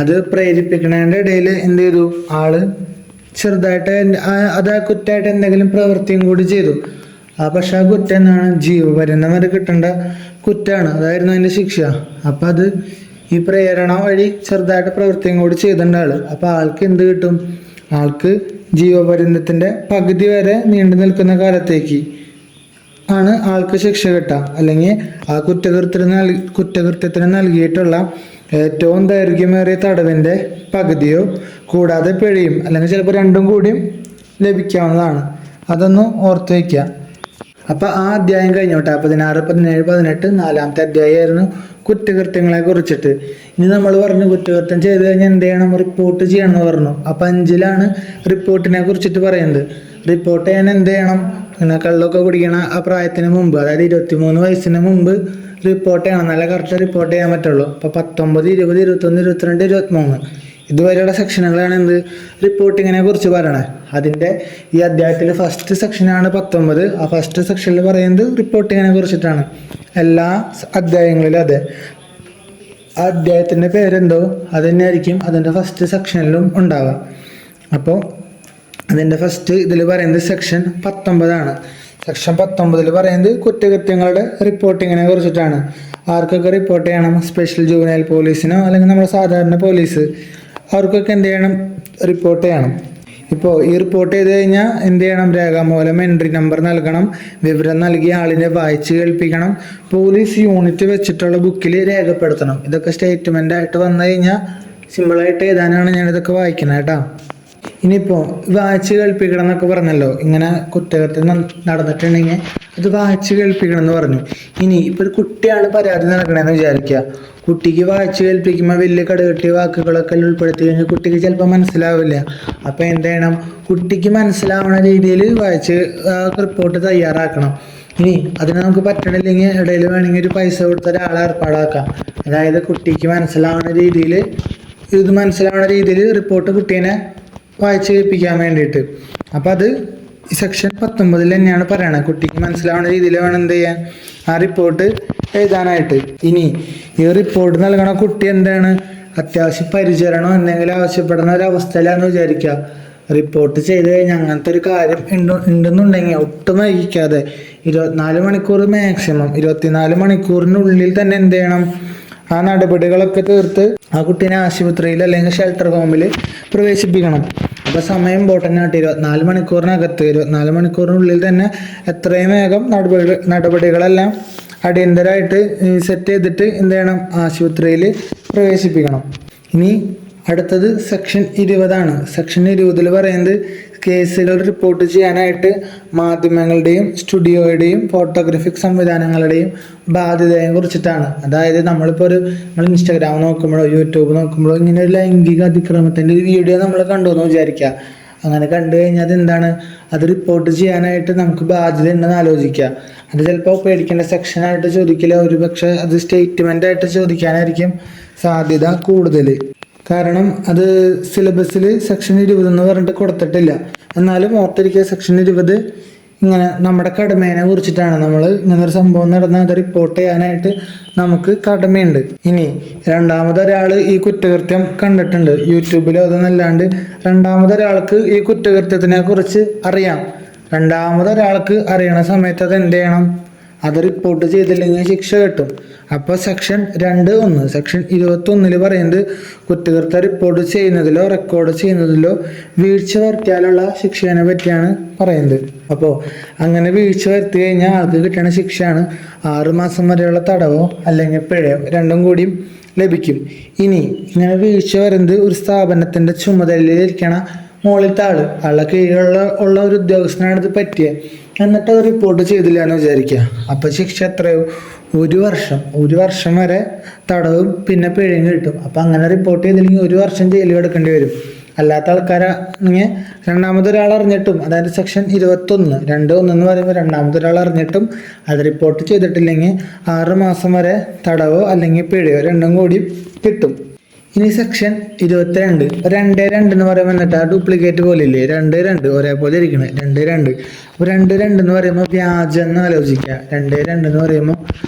അത് പ്രേരിപ്പിക്കുന്നതിൻ്റെ ഇടയിൽ എന്ത് ചെയ്തു? ആള് ചെറുതായിട്ട് അത് ആ കുറ്റമായിട്ട് എന്തെങ്കിലും പ്രവൃത്തിയും കൂടി ചെയ്തു. പക്ഷെ ആ കുറ്റം എന്താണ്? ജീവപര്യന്തം വരെ കിട്ടേണ്ട കുറ്റമാണ്, അതായിരുന്നു അതിൻ്റെ ശിക്ഷ. അപ്പം അത് ഈ പ്രേരണ വഴി ചെറുതായിട്ട് പ്രവൃത്തിയും കൂടി ചെയ്തിട്ടുണ്ട് ആള്. അപ്പം ആൾക്ക് എന്ത് കിട്ടും? ആൾക്ക് ജീവപര്യന്തത്തിൻ്റെ പകുതി വരെ നീണ്ടു നിൽക്കുന്ന കാലത്തേക്ക് ആണ് ആൾക്ക് ശിക്ഷ കിട്ടുക. അല്ലെങ്കിൽ ആ കുറ്റകൃത്യത്തിന് നൽകിയിട്ടുള്ള ഏറ്റവും ദൈർഘ്യമേറിയ തടവിൻ്റെ പകുതിയോ കൂടാതെ പിഴയും അല്ലെങ്കിൽ ചിലപ്പോൾ രണ്ടും കൂടിയും ലഭിക്കാവുന്നതാണ്. അതൊന്ന് ഓർത്ത് വയ്ക്കുക. അപ്പം ആ അധ്യായം കഴിഞ്ഞോട്ടെ. 16, 17, 18 നാലാമത്തെ അധ്യായമായിരുന്നു കുറ്റകൃത്യങ്ങളെ കുറിച്ചിട്ട്. ഇനി നമ്മൾ പറഞ്ഞു കുറ്റകൃത്യം ചെയ്ത് കഴിഞ്ഞാൽ എന്ത് ചെയ്യണം, റിപ്പോർട്ട് ചെയ്യണം എന്ന് പറഞ്ഞു. അപ്പം 5-ലാണ് റിപ്പോർട്ടിനെ കുറിച്ചിട്ട് പറയുന്നത്. റിപ്പോർട്ട് ചെയ്യാൻ എന്ത് ചെയ്യണം, പിന്നെ കള്ളൊക്കെ കുടിക്കണ ആ പ്രായത്തിന് മുമ്പ്, അതായത് 23 വയസ്സിന് മുമ്പ് റിപ്പോർട്ട് ചെയ്യണം. നല്ല കറക്റ്റ് റിപ്പോർട്ട് ചെയ്യാൻ പറ്റുള്ളൂ. അപ്പോൾ 19, 20, 21, 22, 23 ഇതുവരെയുള്ള സെക്ഷനുകളാണ് എന്ത് റിപ്പോർട്ടിങ്ങിനെ കുറിച്ച് പറയണത്. അതിൻ്റെ ഈ അധ്യായത്തിലെ ഫസ്റ്റ് സെക്ഷനാണ് 19. ആ ഫസ്റ്റ് സെക്ഷനിൽ പറയുന്നത് റിപ്പോർട്ടിങ്ങിനെ കുറിച്ചിട്ടാണ്. എല്ലാ അധ്യായങ്ങളിലും അതെ, ആ അധ്യായത്തിൻ്റെ പേരെന്തോ അത് തന്നെയായിരിക്കും അതിൻ്റെ ഫസ്റ്റ് സെക്ഷനിലും ഉണ്ടാവുക. അപ്പോൾ അതിൻ്റെ ഫസ്റ്റ് ഇതിൽ പറയുന്നത് സെക്ഷൻ 19 സെക്ഷൻ 19 പറയുന്നത് കുറ്റകൃത്യങ്ങളുടെ റിപ്പോർട്ടിങ്ങിനെ കുറിച്ചിട്ടാണ്. ആർക്കൊക്കെ റിപ്പോർട്ട് ചെയ്യണം, സ്പെഷ്യൽ ജുവനൈൽ പോലീസിനോ അല്ലെങ്കിൽ നമ്മുടെ സാധാരണ പോലീസ്, അവർക്കൊക്കെ എന്ത് ചെയ്യണം, റിപ്പോർട്ട് ചെയ്യണം. ഇപ്പോൾ ഈ റിപ്പോർട്ട് ചെയ്ത് കഴിഞ്ഞാൽ എന്ത് ചെയ്യണം, രേഖാമൂലം എൻട്രി നമ്പർ നൽകണം, വിവരം നൽകിയ ആളിനെ വായിച്ച് കേൾപ്പിക്കണം, പോലീസ് യൂണിറ്റ് വെച്ചിട്ടുള്ള ബുക്കിൽ രേഖപ്പെടുത്തണം. ഇതൊക്കെ സ്റ്റേറ്റ്മെൻ്റ് ആയിട്ട് വന്നു കഴിഞ്ഞാൽ സിമ്പിളായിട്ട് എഴുതാനാണ് ഞാനിതൊക്കെ വായിക്കുന്നത് കേട്ടോ. ഇനിയിപ്പോൾ വായിച്ച് കേൾപ്പിക്കണം എന്നൊക്കെ പറഞ്ഞല്ലോ, ഇങ്ങനെ കുറ്റകൃത്യം നടന്നിട്ടുണ്ടെങ്കിൽ അത് വായിച്ച് കേൾപ്പിക്കണം എന്ന് പറഞ്ഞു. ഇനി ഇപ്പോൾ ഒരു കുട്ടിയാണ് പരാതി നൽകണമെന്ന് വിചാരിക്കുക. കുട്ടിക്ക് വായിച്ച് കേൾപ്പിക്കുമ്പോൾ വലിയ കടുകെട്ടിയ വാക്കുകളൊക്കെ ഉൾപ്പെടുത്തി കഴിഞ്ഞാൽ കുട്ടിക്ക് ചിലപ്പോൾ മനസ്സിലാവില്ല. അപ്പോൾ എന്ത് ചെയ്യണം, കുട്ടിക്ക് മനസ്സിലാവുന്ന രീതിയിൽ വായിച്ച് റിപ്പോർട്ട് തയ്യാറാക്കണം. ഇനി അതിന് നമുക്ക് പറ്റണില്ലെങ്കിൽ ഇടയിൽ വേണമെങ്കിൽ ഒരു പൈസ കൊടുത്ത ഒരാളെ ഏർപ്പാടാക്കാം. അതായത് കുട്ടിക്ക് മനസ്സിലാവുന്ന രീതിയിൽ റിപ്പോർട്ട് കുട്ടീനെ വായിച്ച് കേൾപ്പിക്കാൻ വേണ്ടിയിട്ട്. അപ്പം അത് സെക്ഷൻ 19 തന്നെയാണ് പറയണത്. കുട്ടിക്ക് മനസ്സിലാവുന്ന രീതിയിൽ വേണം എന്ത് ചെയ്യാൻ, ആ റിപ്പോർട്ട് എഴുതാനായിട്ട്. ഇനി ഈ റിപ്പോർട്ട് നൽകണ കുട്ടി എന്താണ്, അത്യാവശ്യം പരിചരണോ എന്തെങ്കിലും ആവശ്യപ്പെടുന്ന ഒരവസ്ഥയിലാണെന്ന് വിചാരിക്കുക. റിപ്പോർട്ട് ചെയ്ത് കഴിഞ്ഞാൽ അങ്ങനത്തെ ഒരു കാര്യം ഉണ്ടെന്നുണ്ടെങ്കിൽ ഒട്ടും വൈകിക്കാതെ 24 മണിക്കൂർ മാക്സിമം 24 മണിക്കൂറിനുള്ളിൽ തന്നെ എന്ത് ചെയ്യണം, ആ നടപടികളൊക്കെ തീർത്ത് ആ കുട്ടീനെ ആശുപത്രിയിൽ അല്ലെങ്കിൽ ഷെൽട്ടർ ഹോമിൽ പ്രവേശിപ്പിക്കണം. അപ്പോൾ സമയം ഇമ്പോർട്ടൻ്റ് ആയിട്ട് 24 മണിക്കൂറിനകത്ത് 24 മണിക്കൂറിനുള്ളിൽ തന്നെ എത്രയും വേഗം നടപടികളെല്ലാം അടിയന്തരമായിട്ട് സെറ്റ് ചെയ്തിട്ട് എന്ത് ചെയ്യണം, ആശുപത്രിയിൽ പ്രവേശിപ്പിക്കണം. ഇനി അടുത്തത് സെക്ഷൻ 20 സെക്ഷൻ 20 പറയുന്നത് കേസുകൾ റിപ്പോർട്ട് ചെയ്യാനായിട്ട് മാധ്യമങ്ങളുടെയും സ്റ്റുഡിയോയുടെയും ഫോട്ടോഗ്രാഫിക് സംവിധാനങ്ങളുടെയും ബാധ്യതയെ കുറിച്ചിട്ടാണ്. അതായത് നമ്മൾ ഇൻസ്റ്റാഗ്രാം നോക്കുമ്പോഴോ യൂട്യൂബ് നോക്കുമ്പോഴോ ഇങ്ങനെ ഒരു ലൈംഗിക അതിക്രമത്തിൻ്റെ ഒരു വീഡിയോ നമ്മൾ കണ്ടു എന്ന് വിചാരിക്കുക. അങ്ങനെ കണ്ടു കഴിഞ്ഞാൽ അതെന്താണ്, അത് റിപ്പോർട്ട് ചെയ്യാനായിട്ട് നമുക്ക് ബാധ്യത ഉണ്ടെന്ന് ആലോചിക്കുക. അത് ചിലപ്പോൾ പേടിക്കേണ്ട സെക്ഷനായിട്ട് ചോദിക്കില്ല, ഒരുപക്ഷെ അത് സ്റ്റേറ്റ്മെൻ്റ് ആയിട്ട് ചോദിക്കാനായിരിക്കും സാധ്യത കൂടുതൽ. കാരണം അത് സിലബസിൽ സെക്ഷൻ 20 എന്ന് പറഞ്ഞിട്ട് കൊടുത്തിട്ടില്ല. എന്നാലും ഓർത്തിരിക്കുക, സെക്ഷൻ 20 ഇങ്ങനെ നമ്മുടെ കടമേനെ കുറിച്ചിട്ടാണ്. നമ്മൾ ഇങ്ങനൊരു സംഭവം നടന്നാൽ അത് റിപ്പോർട്ട് ചെയ്യാനായിട്ട് നമുക്ക് കടമയുണ്ട്. ഇനി രണ്ടാമതൊരാൾ ഈ കുറ്റകൃത്യം കണ്ടിട്ടുണ്ട് യൂട്യൂബിലോ അതൊന്നല്ലാണ്ട്, രണ്ടാമതൊരാൾക്ക് ഈ കുറ്റകൃത്യത്തിനെ കുറിച്ച് അറിയാം. രണ്ടാമതൊരാൾക്ക് അറിയണ സമയത്ത് അത് എന്ത് ചെയ്യണം, അത് റിപ്പോർട്ട് ചെയ്തില്ലെങ്കിൽ ശിക്ഷ കിട്ടും. അപ്പോൾ സെക്ഷൻ 2(1) സെക്ഷൻ 21 പറയുന്നത് കുറ്റകൃത്യം റിപ്പോർട്ട് ചെയ്യുന്നതിലോ റെക്കോർഡ് ചെയ്യുന്നതിലോ വീഴ്ച വരുത്തിയാലുള്ള ശിക്ഷയെ പറ്റിയാണ് പറയുന്നത്. അപ്പോൾ അങ്ങനെ വീഴ്ച വരുത്തി കഴിഞ്ഞാൽ ആൾക്ക് കിട്ടുന്ന ശിക്ഷയാണ് 6 മാസം വരെയുള്ള തടവോ അല്ലെങ്കിൽ പിഴയോ, രണ്ടും കൂടിയും ലഭിക്കും. ഇനി ഇങ്ങനെ വീഴ്ച വരുന്നത് ഒരു സ്ഥാപനത്തിൻ്റെ ചുമതലയിലിരിക്കണ മുകളിലത്തെ ആളുടെ കീഴിലുള്ള ഒരു ഉദ്യോഗസ്ഥനാണ് ഇത് പറ്റിയത്, എന്നിട്ട് അത് റിപ്പോർട്ട് ചെയ്തില്ല എന്ന് വിചാരിക്കുക. അപ്പോൾ ശിക്ഷ എത്രയോ, 1 വർഷം വരെ തടവും പിന്നെ പിഴയും കിട്ടും. അപ്പം അങ്ങനെ റിപ്പോർട്ട് ചെയ്തില്ലെങ്കിൽ 1 വർഷം ജയിലിൽ കിടക്കേണ്ടി വരും. അല്ലാത്ത ആൾക്കാരാണെങ്കിൽ രണ്ടാമതൊരാൾ അറിഞ്ഞിട്ടും, അതായത് സെക്ഷൻ 21 2(1) എന്ന് പറയുമ്പോൾ രണ്ടാമതൊരാൾ അറിഞ്ഞിട്ടും അത് റിപ്പോർട്ട് ചെയ്തിട്ടില്ലെങ്കിൽ 6 മാസം വരെ തടവോ അല്ലെങ്കിൽ പിഴയോ രണ്ടും കൂടി കിട്ടും. ഇനി സെക്ഷൻ 22 2(2) എന്ന് പറയുമ്പോൾ എന്നിട്ട് ആ ഡ്യൂപ്ലിക്കേറ്റ് പോലെ ഇല്ലേ, 2(2) ഒരേപോലെ ഇരിക്കണേ 2(2). അപ്പോൾ 2(2) എന്ന് പറയുമ്പോൾ വ്യാജം എന്ന് ആലോചിക്കുക. 2(2) എന്ന് പറയുമ്പോൾ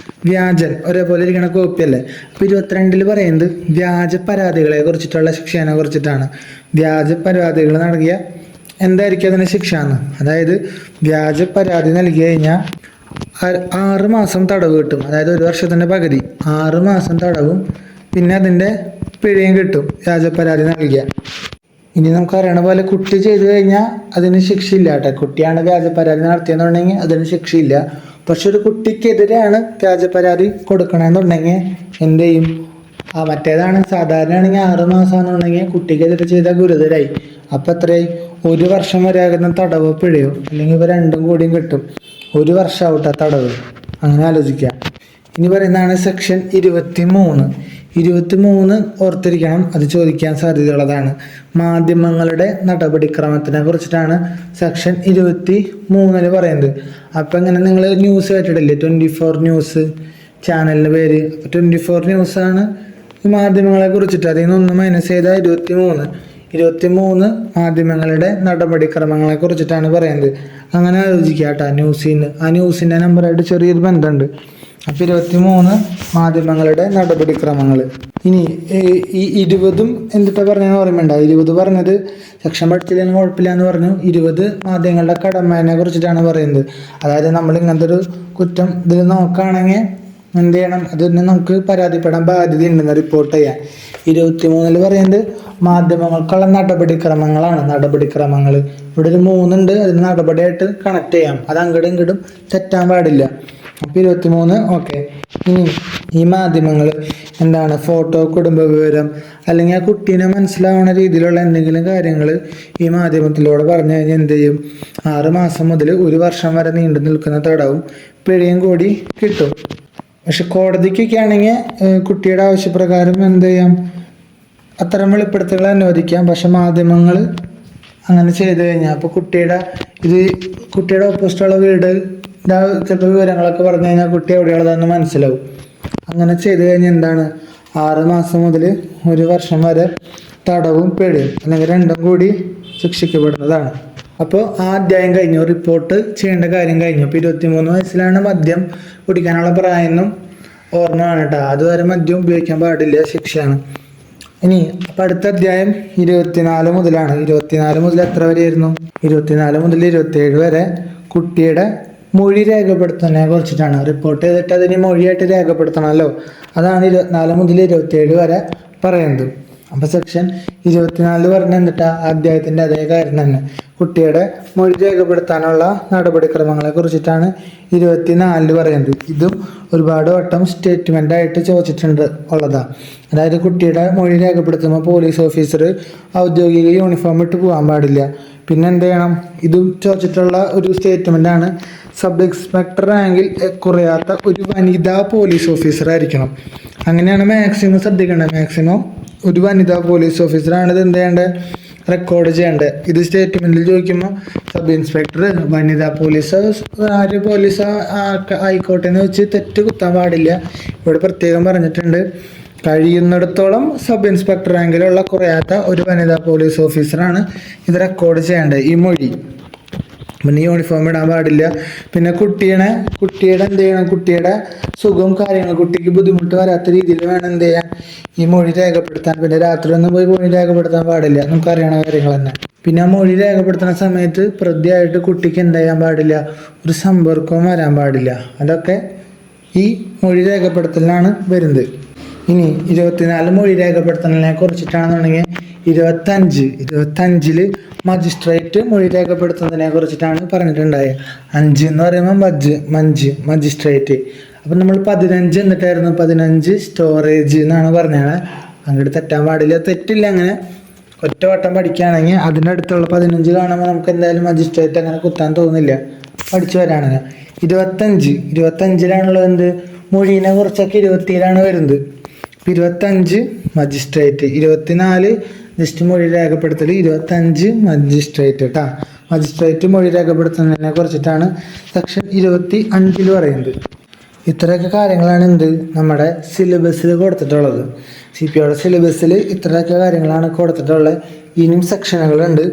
വ്യാജൻ ഒരേപോലെ ഇരിക്കണ കോപ്പി അല്ലേ. അപ്പോൾ 22 പറയുന്നത് വ്യാജ പരാതികളെ കുറിച്ചിട്ടുള്ള ശിക്ഷയെ കുറിച്ചിട്ടാണ്. വ്യാജ പരാതികൾ നൽകിയ എന്തായിരിക്കും അതിന് ശിക്ഷ എന്ന്, അതായത് വ്യാജ പരാതി നൽകി കഴിഞ്ഞാൽ 6 മാസം തടവ് കിട്ടും. അതായത് 1 വർഷത്തിൻ്റെ പകുതി 6 മാസം തടവും പിന്നെ അതിൻ്റെ പിഴയും കിട്ടും വ്യാജ പരാതി നൽകിയ. ഇനി നമുക്കറിയണ പോലെ കുട്ടി ചെയ്തു കഴിഞ്ഞാൽ അതിന് ശിക്ഷയില്ല കേട്ടോ. കുട്ടിയാണ് വ്യാജ പരാതി നടത്തിയെന്നുണ്ടെങ്കിൽ അതിന് ശിക്ഷയില്ല. പക്ഷെ ഒരു കുട്ടിക്കെതിരെയാണ് വ്യാജ പരാതി കൊടുക്കണമെന്നുണ്ടെങ്കിൽ എന്ത് ചെയ്യും? മറ്റേതാണ് സാധാരണയാണെങ്കിൽ 6 മാസമാണെന്നുണ്ടെങ്കിൽ കുട്ടിക്കെതിരെ ചെയ്ത ഗുരുതരായി. അപ്പം എത്രയായി? 1 വർഷം വരെ ആകുന്ന തടവോ പിഴയോ, അല്ലെങ്കിൽ ഇവ രണ്ടും കൂടിയും കിട്ടും. 1 വർഷമാവട്ടെ തടവ്. അങ്ങനെ ആലോചിക്കാം. ഇനി പറയുന്നതാണ് സെക്ഷൻ 23 ഓർത്തിരിക്കണം, അത് ചോദിക്കാൻ സാധ്യതയുള്ളതാണ്. മാധ്യമങ്ങളുടെ നടപടിക്രമത്തിനെ കുറിച്ചിട്ടാണ് സെക്ഷൻ 23 പറയുന്നത്. അപ്പം ഇങ്ങനെ നിങ്ങൾ ന്യൂസ് കേട്ടിട്ടില്ലേ? 24 ന്യൂസ് ചാനലിൻ്റെ പേര്. 24 ന്യൂസാണ് ഈ മാധ്യമങ്ങളെ കുറിച്ചിട്ട്. അതിൽ നിന്ന് 1 മൈനസ് ചെയ്ത 23 മാധ്യമങ്ങളുടെ നടപടിക്രമങ്ങളെ കുറിച്ചിട്ടാണ് പറയുന്നത്. അങ്ങനെ ആലോചിക്കുക കേട്ടോ. ന്യൂസിൻ്റെ നമ്പറായിട്ട് ചെറിയൊരു ബന്ധമുണ്ട്. അപ്പം 23 മാധ്യമങ്ങളുടെ നടപടിക്രമങ്ങൾ. ഇനി ഈ 20 എന്തിട്ടാ പറഞ്ഞതെന്ന് ഓർമ്മയുണ്ടോ? 20 പറഞ്ഞത് സെക്ഷൻ പഠിച്ചില്ലെങ്കിൽ കുഴപ്പമില്ല എന്ന് പറഞ്ഞു. 20 മാധ്യമങ്ങളുടെ കടമയെ കുറിച്ചിട്ടാണ് പറയുന്നത്. അതായത് നമ്മൾ ഇങ്ങനത്തെ ഒരു കുറ്റം ഇതിൽ നോക്കുകയാണെങ്കിൽ എന്ത് ചെയ്യണം? അതിന് നമുക്ക് പരാതിപ്പെടാൻ ബാധ്യതയുണ്ടെന്ന് റിപ്പോർട്ട് ചെയ്യാൻ. 23 പറയുന്നത് മാധ്യമങ്ങൾക്കുള്ള നടപടിക്രമങ്ങളാണ്. ഇവിടെ ഒരു 3 ഉണ്ട്, അതിന് നടപടിയായിട്ട് കണക്ട് ചെയ്യാം. അത് അങ്ങോട്ടും ഇങ്ങോട്ടും തെറ്റാൻ പാടില്ല. അപ്പം 23 ഓക്കെ. ഇനി ഈ മാധ്യമങ്ങൾ എന്താണ്? ഫോട്ടോ, കുടുംബ വിവരം, അല്ലെങ്കിൽ ആ കുട്ടീനെ മനസ്സിലാവുന്ന രീതിയിലുള്ള എന്തെങ്കിലും കാര്യങ്ങൾ ഈ മാധ്യമത്തിലൂടെ പറഞ്ഞു കഴിഞ്ഞാൽ എന്ത് ചെയ്യും? 6 മാസം മുതൽ 1 വർഷം വരെ നീണ്ടു നിൽക്കുന്ന തടവും പിഴയും കൂടി കിട്ടും. പക്ഷെ കോടതിക്കൊക്കെ ആണെങ്കിൽ കുട്ടിയുടെ ആവശ്യപ്രകാരം എന്ത് ചെയ്യാം? അത്തരം വെളിപ്പെടുത്തലുകൾ അനുവദിക്കാം. പക്ഷെ മാധ്യമങ്ങൾ അങ്ങനെ ചെയ്തു കഴിഞ്ഞാൽ അപ്പോൾ കുട്ടിയുടെ ഓപ്പോസിറ്റുള്ള വീട് ചിലപ്പോൾ വിവരങ്ങളൊക്കെ പറഞ്ഞു കഴിഞ്ഞാൽ കുട്ടി എവിടെയുള്ളതെന്ന് മനസ്സിലാവും. അങ്ങനെ ചെയ്തു കഴിഞ്ഞാൽ എന്താണ്? 6 മാസം മുതൽ 1 വർഷം വരെ തടവും പിഴയും, അല്ലെങ്കിൽ രണ്ടും കൂടി ശിക്ഷിക്കപ്പെടുന്നതാണ്. അപ്പോൾ ആ അധ്യായം കഴിഞ്ഞു. റിപ്പോർട്ട് ചെയ്യേണ്ട കാര്യം കഴിഞ്ഞു. അപ്പോൾ 23 വയസ്സിലാണ് മദ്യം കുടിക്കാനുള്ള പ്രായമെന്നും ഓർമ്മ വേണം കേട്ടോ. അതുവരെ മദ്യം ഉപയോഗിക്കാൻ പാടില്ല, ശിക്ഷയാണ്. ഇനി അപ്പം അടുത്ത അധ്യായം 24 മുതലാണ്. 24 മുതൽ എത്ര വരെയായിരുന്നു? 24 മുതൽ 27 വരെ കുട്ടിയുടെ മൊഴി രേഖപ്പെടുത്തുന്നതിനെ കുറിച്ചിട്ടാണ്. റിപ്പോർട്ട് ചെയ്തിട്ട് അതിന് മൊഴിയായിട്ട് രേഖപ്പെടുത്തണമല്ലോ. അതാണ് 24 മുതൽ 27 വരെ പറയുന്നത്. അപ്പം സെക്ഷൻ 24 പറഞ്ഞ എന്നിട്ടാ അധ്യായത്തിൻ്റെ അതേ കാര്യം തന്നെ. കുട്ടിയുടെ മൊഴി രേഖപ്പെടുത്താനുള്ള നടപടിക്രമങ്ങളെ കുറിച്ചിട്ടാണ് 24 പറയുന്നത്. ഇതും ഒരുപാട് വട്ടം സ്റ്റേറ്റ്മെൻ്റായിട്ട് ചോദിച്ചിട്ടുണ്ട് ഉള്ളതാണ്. അതായത് കുട്ടിയുടെ മൊഴി രേഖപ്പെടുത്തുമ്പോൾ പോലീസ് ഓഫീസർ ഔദ്യോഗിക യൂണിഫോം ഇട്ട് പോകാൻ പാടില്ല. പിന്നെ എന്ത് ചെയ്യണം? ഇതും ചോദിച്ചിട്ടുള്ള ഒരു സ്റ്റേറ്റ്മെൻറ്റാണ്. സബ് ഇൻസ്പെക്ടർ റാങ്കിൽ കുറയാത്ത ഒരു വനിതാ പോലീസ് ഓഫീസർ ആയിരിക്കണം. അങ്ങനെയാണ് മാക്സിമം ശ്രദ്ധിക്കേണ്ടത്. മാക്സിമം ഒരു വനിതാ പോലീസ് ഓഫീസറാണ് ഇത് എന്ത് ചെയ്യേണ്ടത്? റെക്കോർഡ് ചെയ്യേണ്ടത്. ഇത് സ്റ്റേറ്റ്മെൻറ്റിൽ ചോദിക്കുമ്പോൾ സബ് ഇൻസ്പെക്ടർ, വനിതാ പോലീസ്, ആര് പോലീസ് ആയിക്കോട്ടെ എന്ന് വെച്ച് തെറ്റ് കുത്താൻ പാടില്ല. ഇവിടെ പ്രത്യേകം പറഞ്ഞിട്ടുണ്ട്, കഴിയുന്നിടത്തോളം സബ് ഇൻസ്പെക്ടർ റാങ്കിലുള്ള കുറയാത്ത ഒരു വനിതാ പോലീസ് ഓഫീസറാണ് ഇത് റെക്കോർഡ് ചെയ്യേണ്ടത്, ഈ മൊഴി. പിന്നെ യൂണിഫോം ഇടാൻ പാടില്ല. പിന്നെ കുട്ടിയുടെ എന്ത് ചെയ്യണം? കുട്ടിയുടെ സുഖവും കാര്യങ്ങൾ, കുട്ടിക്ക് ബുദ്ധിമുട്ട് വരാത്ത രീതിയിൽ വേണം എന്ത് ചെയ്യാൻ? ഈ മൊഴി രേഖപ്പെടുത്താൻ. പിന്നെ രാത്രി ഒന്നും പോയി മൊഴി രേഖപ്പെടുത്താൻ പാടില്ല, നമുക്കറിയണ കാര്യങ്ങൾ തന്നെ. പിന്നെ ആ മൊഴി രേഖപ്പെടുത്തുന്ന സമയത്ത് പ്രതിയായിട്ട് കുട്ടിക്ക് എന്ത് ചെയ്യാൻ പാടില്ല? ഒരു സമ്പർക്കവും വരാൻ പാടില്ല. അതൊക്കെ ഈ മൊഴി രേഖപ്പെടുത്തലിനാണ് വരുന്നത്. ഇനി 24 മൊഴി രേഖപ്പെടുത്തലിനെ കുറിച്ചിട്ടാണെന്നുണ്ടെങ്കിൽ 25 മജിസ്ട്രേറ്റ് മൊഴി രേഖപ്പെടുത്തുന്നതിനെ കുറിച്ചിട്ടാണ് പറഞ്ഞിട്ടുണ്ടായത്. 5 എന്ന് പറയുമ്പോൾ മജിസ്ട്രേറ്റ്. അപ്പം നമ്മൾ 15 എന്നിട്ടായിരുന്നു. 15 സ്റ്റോറേജ് എന്നാണ് പറഞ്ഞത്. അങ്ങോട്ട് തെറ്റാൻ പാടില്ല, തെറ്റില്ല. അങ്ങനെ ഒറ്റ വട്ടം പഠിക്കുകയാണെങ്കിൽ അതിൻ്റെ അടുത്തുള്ള 15 കാണുമ്പോൾ നമുക്ക് എന്തായാലും മജിസ്ട്രേറ്റ് അങ്ങനെ കുത്താൻ തോന്നില്ല, പഠിച്ചു വരാണെങ്കിൽ. 25-ലാണുള്ളത് എന്ത്? മൊഴീനെ കുറിച്ചൊക്കെ 27 വരുന്നത്. 25 മജിസ്ട്രേറ്റ്, 24 ജസ്റ്റ് മൊഴി രേഖപ്പെടുത്തൽ, 25 മജിസ്ട്രേറ്റ് കേട്ടോ. മജിസ്ട്രേറ്റ് മൊഴി രേഖപ്പെടുത്തുന്നതിനെ കുറിച്ചിട്ടാണ് സെക്ഷൻ 25 പറയുന്നത്. ഇത്രയൊക്കെ കാര്യങ്ങളാണ് നമ്മുടെ സിലബസിൽ കൊടുത്തിട്ടുള്ളത്. CPOയുടെ സിലബസിൽ ഇത്രയൊക്കെ കാര്യങ്ങളാണ് കൊടുത്തിട്ടുള്ളത്. ഇനിയും സെക്ഷനുകളുണ്ട്.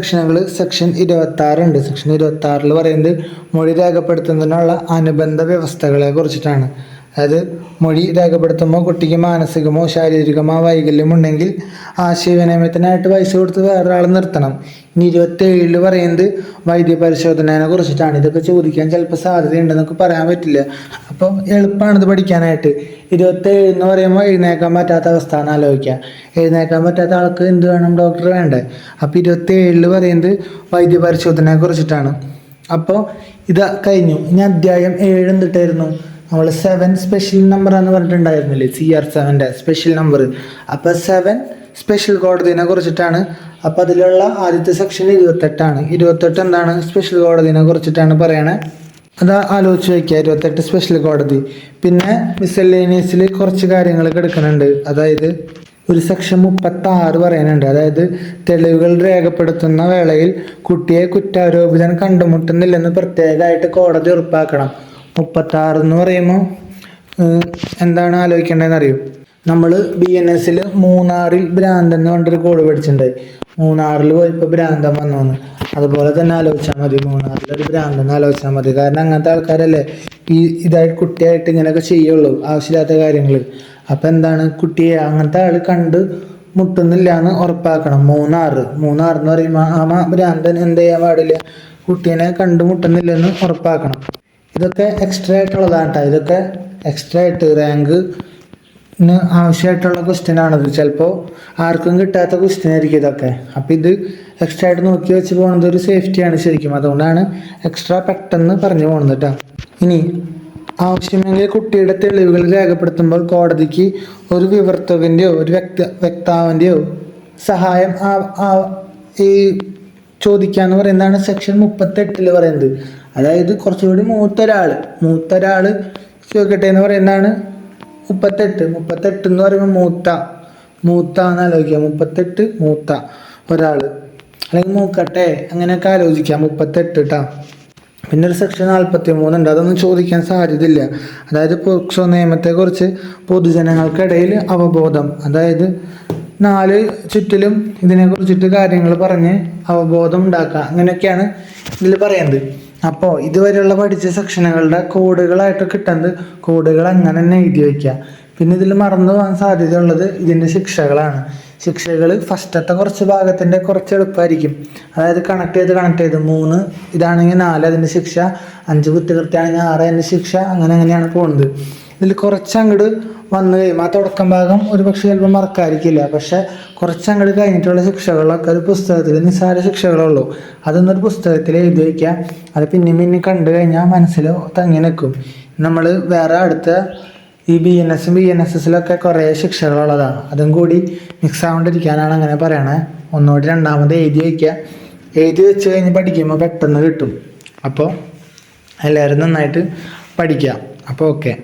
സെക്ഷൻ 26 ഉണ്ട്. സെക്ഷൻ 26 പറയുന്നത് മൊഴി രേഖപ്പെടുത്തുന്നതിനുള്ള അനുബന്ധ വ്യവസ്ഥകളെ കുറിച്ചിട്ടാണ്. അതായത് മൊഴി രേഖപ്പെടുത്തുമ്പോൾ കുട്ടിക്ക് മാനസികമോ ശാരീരികമോ വൈകല്യം ഉണ്ടെങ്കിൽ ആശയവിനിമയത്തിനായിട്ട് പൈസ കൊടുത്ത് വേറൊരാൾ നിർത്തണം. ഇനി 27 പറയുന്നത് വൈദ്യപരിശോധനയെ കുറിച്ചിട്ടാണ്. ഇതൊക്കെ ചോദിക്കാൻ ചിലപ്പോൾ സാധ്യതയുണ്ടെന്നൊക്കെ പറയാൻ പറ്റില്ല. അപ്പോൾ എളുപ്പമാണിത് പഠിക്കാനായിട്ട്. 27 എന്ന് പറയുമ്പോൾ എഴുന്നേക്കാൻ പറ്റാത്ത അവസ്ഥ ആണ് ആലോചിക്കുക. എഴുന്നേക്കാൻ പറ്റാത്ത ആൾക്ക് എന്ത് വേണം? ഡോക്ടർ വേണ്ടേ? അപ്പോൾ 27 പറയുന്നത് വൈദ്യപരിശോധനയെ കുറിച്ചിട്ടാണ്. അപ്പോൾ ഇത് കഴിഞ്ഞു. ഇനി അധ്യായം 7 എന്തിട്ടായിരുന്നു? നമ്മൾ 7 സ്പെഷ്യൽ നമ്പർ എന്ന് പറഞ്ഞിട്ടുണ്ടായിരുന്നില്ലേ, CR7 സ്പെഷ്യൽ നമ്പർ. അപ്പോൾ 7 സ്പെഷ്യൽ കോടതിനെ കുറിച്ചിട്ടാണ്. അപ്പോൾ അതിലുള്ള ആദ്യത്തെ സെക്ഷൻ 28 28 എന്താണ്? സ്പെഷ്യൽ കോടതിനെ കുറിച്ചിട്ടാണ് പറയണേ. അത് ആലോചിച്ച് വയ്ക്കുക, 28 സ്പെഷ്യൽ കോടതി. പിന്നെ മിസലേനിയസിൽ കുറച്ച് കാര്യങ്ങളൊക്കെ എടുക്കുന്നുണ്ട്. അതായത് ഒരു സെക്ഷൻ 36 പറയാനുണ്ട്. അതായത് തെളിവുകൾ രേഖപ്പെടുത്തുന്ന വേളയിൽ കുട്ടിയെ കുറ്റാരോപിതൻ കണ്ടുമുട്ടുന്നില്ലെന്ന് പ്രത്യേകമായിട്ട് കോടതി ഉറപ്പാക്കണം. 36 എന്ന് പറയുമ്പോൾ എന്താണ് ആലോചിക്കേണ്ടതെന്ന് അറിയും. നമ്മൾ BNS മൂന്നാറിൽ ഭ്രാന്തൻ എന്ന് പറഞ്ഞൊരു കോഡ് പഠിച്ചിട്ടുണ്ടായി. മൂന്നാറിൽ പോയപ്പോൾ ഭ്രാന്തൻ വന്നോന്ന്. അതുപോലെ തന്നെ ആലോചിച്ചാൽ മതി, മൂന്നാറിലൊരു ഭ്രാന്തൻ ആലോചിച്ചാൽ മതി. കാരണം അങ്ങനത്തെ ആൾക്കാരല്ലേ ഇതായിട്ട് കുട്ടിയായിട്ട് ഇങ്ങനെയൊക്കെ ചെയ്യുള്ളൂ, ആവശ്യമില്ലാത്ത കാര്യങ്ങൾ. അപ്പം എന്താണ്, കുട്ടിയെ അങ്ങനത്തെ ആൾ കണ്ട് മുട്ടുന്നില്ല എന്ന് ഉറപ്പാക്കണം. മൂന്നാറ് എന്ന് പറയുമ്പോൾ ഭ്രാന്തൻ എന്ത് ചെയ്യാൻ പാടില്ല, കുട്ടീനെ കണ്ടു മുട്ടുന്നില്ലെന്ന് ഉറപ്പാക്കണം. ഇതൊക്കെ എക്സ്ട്രാ ആയിട്ടുള്ളതാണ് കേട്ടോ. ഇതൊക്കെ എക്സ്ട്രാ ആയിട്ട് റാങ്കിന് ആവശ്യമായിട്ടുള്ള ക്വസ്റ്റ്യൻ ആണത്. ചിലപ്പോൾ ആർക്കും കിട്ടാത്ത ക്വസ്റ്റ്യൻ ആയിരിക്കും ഇതൊക്കെ. അപ്പം ഇത് എക്സ്ട്രാ ആയിട്ട് നോക്കി വെച്ച് പോകുന്നത് ഒരു സേഫ്റ്റിയാണ് ശരിക്കും. അതുകൊണ്ടാണ് എക്സ്ട്രാ പെട്ടെന്ന് പറഞ്ഞു പോകുന്നത് കേട്ടോ. ഇനി ആവശ്യമെങ്കിൽ കുട്ടിയുടെ തെളിവുകൾ രേഖപ്പെടുത്തുമ്പോൾ കോടതിക്ക് ഒരു വിവർത്തകൻ്റെയോ ഒരു വ്യക്താവിൻ്റെയോ സഹായം ഈ ചോദിക്കാന്ന് പറയുന്നതാണ് സെക്ഷൻ 38 പറയുന്നത്. അതായത് കുറച്ചുകൂടി മൂത്ത ഒരാൾ ചോദിക്കട്ടെ എന്ന് പറയുന്നതാണ് 38 എന്ന് പറയുമ്പോൾ മൂത്ത എന്ന് ആലോചിക്കാം. 38 മൂത്ത ഒരാൾ, അല്ലെങ്കിൽ മൂക്കട്ടെ, അങ്ങനെയൊക്കെ ആലോചിക്കാം. 38 കേട്ടോ. പിന്നെ ഒരു സെക്ഷൻ 43 ഉണ്ട്. അതൊന്നും ചോദിക്കാൻ സാധ്യതയില്ല. അതായത് പോക്സോ നിയമത്തെക്കുറിച്ച് പൊതുജനങ്ങൾക്കിടയിൽ അവബോധം. അതായത് 4 ചുറ്റിലും ഇതിനെക്കുറിച്ചിട്ട് കാര്യങ്ങൾ പറഞ്ഞ് അവബോധം ഉണ്ടാക്കുക, അങ്ങനെയൊക്കെയാണ് ഇതിൽ പറയുന്നത്. അപ്പോൾ ഇതുവരെയുള്ള പഠിച്ച സെക്ഷനുകളുടെ കോഡുകളായിട്ട് കിട്ടുന്നത് കോഡുകൾ അങ്ങനെ തന്നെ എഴുതി വയ്ക്കുക. പിന്നെ ഇതിൽ മറന്നു പോകാൻ സാധ്യതയുള്ളത് ഇതിൻ്റെ ശിക്ഷകളാണ്. ശിക്ഷകൾ ഫസ്റ്റത്തെ കുറച്ച് ഭാഗത്തിൻ്റെ കുറച്ച് എളുപ്പമായിരിക്കും. അതായത് കണക്ട് ചെയ്ത് 3 ഇതാണെങ്കിൽ 4 അതിൻ്റെ ശിക്ഷ, 5 കുറ്റകൃത്യമാണെങ്കിൽ 6 അതിൻ്റെ ശിക്ഷ, അങ്ങനെയാണ് പോകുന്നത്. ഇതിൽ കുറച്ചങ്ങോട്ട് വന്നു കഴിയുമ്പോൾ ആ തുടക്കം ഭാഗം ഒരു പക്ഷേ ചിലപ്പോൾ മറക്കാതിരിക്കില്ല. പക്ഷെ കുറച്ചങ്ങോട്ട് കഴിഞ്ഞിട്ടുള്ള ശിക്ഷകളൊക്കെ ഒരു പുസ്തകത്തിൽ നിസ്സാര ശിക്ഷകളുള്ളൂ. അതൊന്നൊരു പുസ്തകത്തിൽ എഴുതി വയ്ക്കുക. അത് പിന്നെ കണ്ടു കഴിഞ്ഞാൽ മനസ്സിൽ തങ്ങി നിൽക്കും. നമ്മൾ വേറെ അടുത്ത ഈ BNSസിലൊക്കെ കുറേ ശിക്ഷകളുള്ളതാണ്. അതും കൂടി മിക്സ് ആവാണ്ടിരിക്കാനാണ് അങ്ങനെ പറയണേ. ഒന്നുകൂടി രണ്ടാമത് എഴുതി വയ്ക്കുക. എഴുതി വെച്ച് കഴിഞ്ഞ് പഠിക്കുമ്പോൾ പെട്ടെന്ന് കിട്ടും. അപ്പോൾ എല്ലാവരും നന്നായിട്ട് പഠിക്കുക. അപ്പോൾ ഓക്കെ.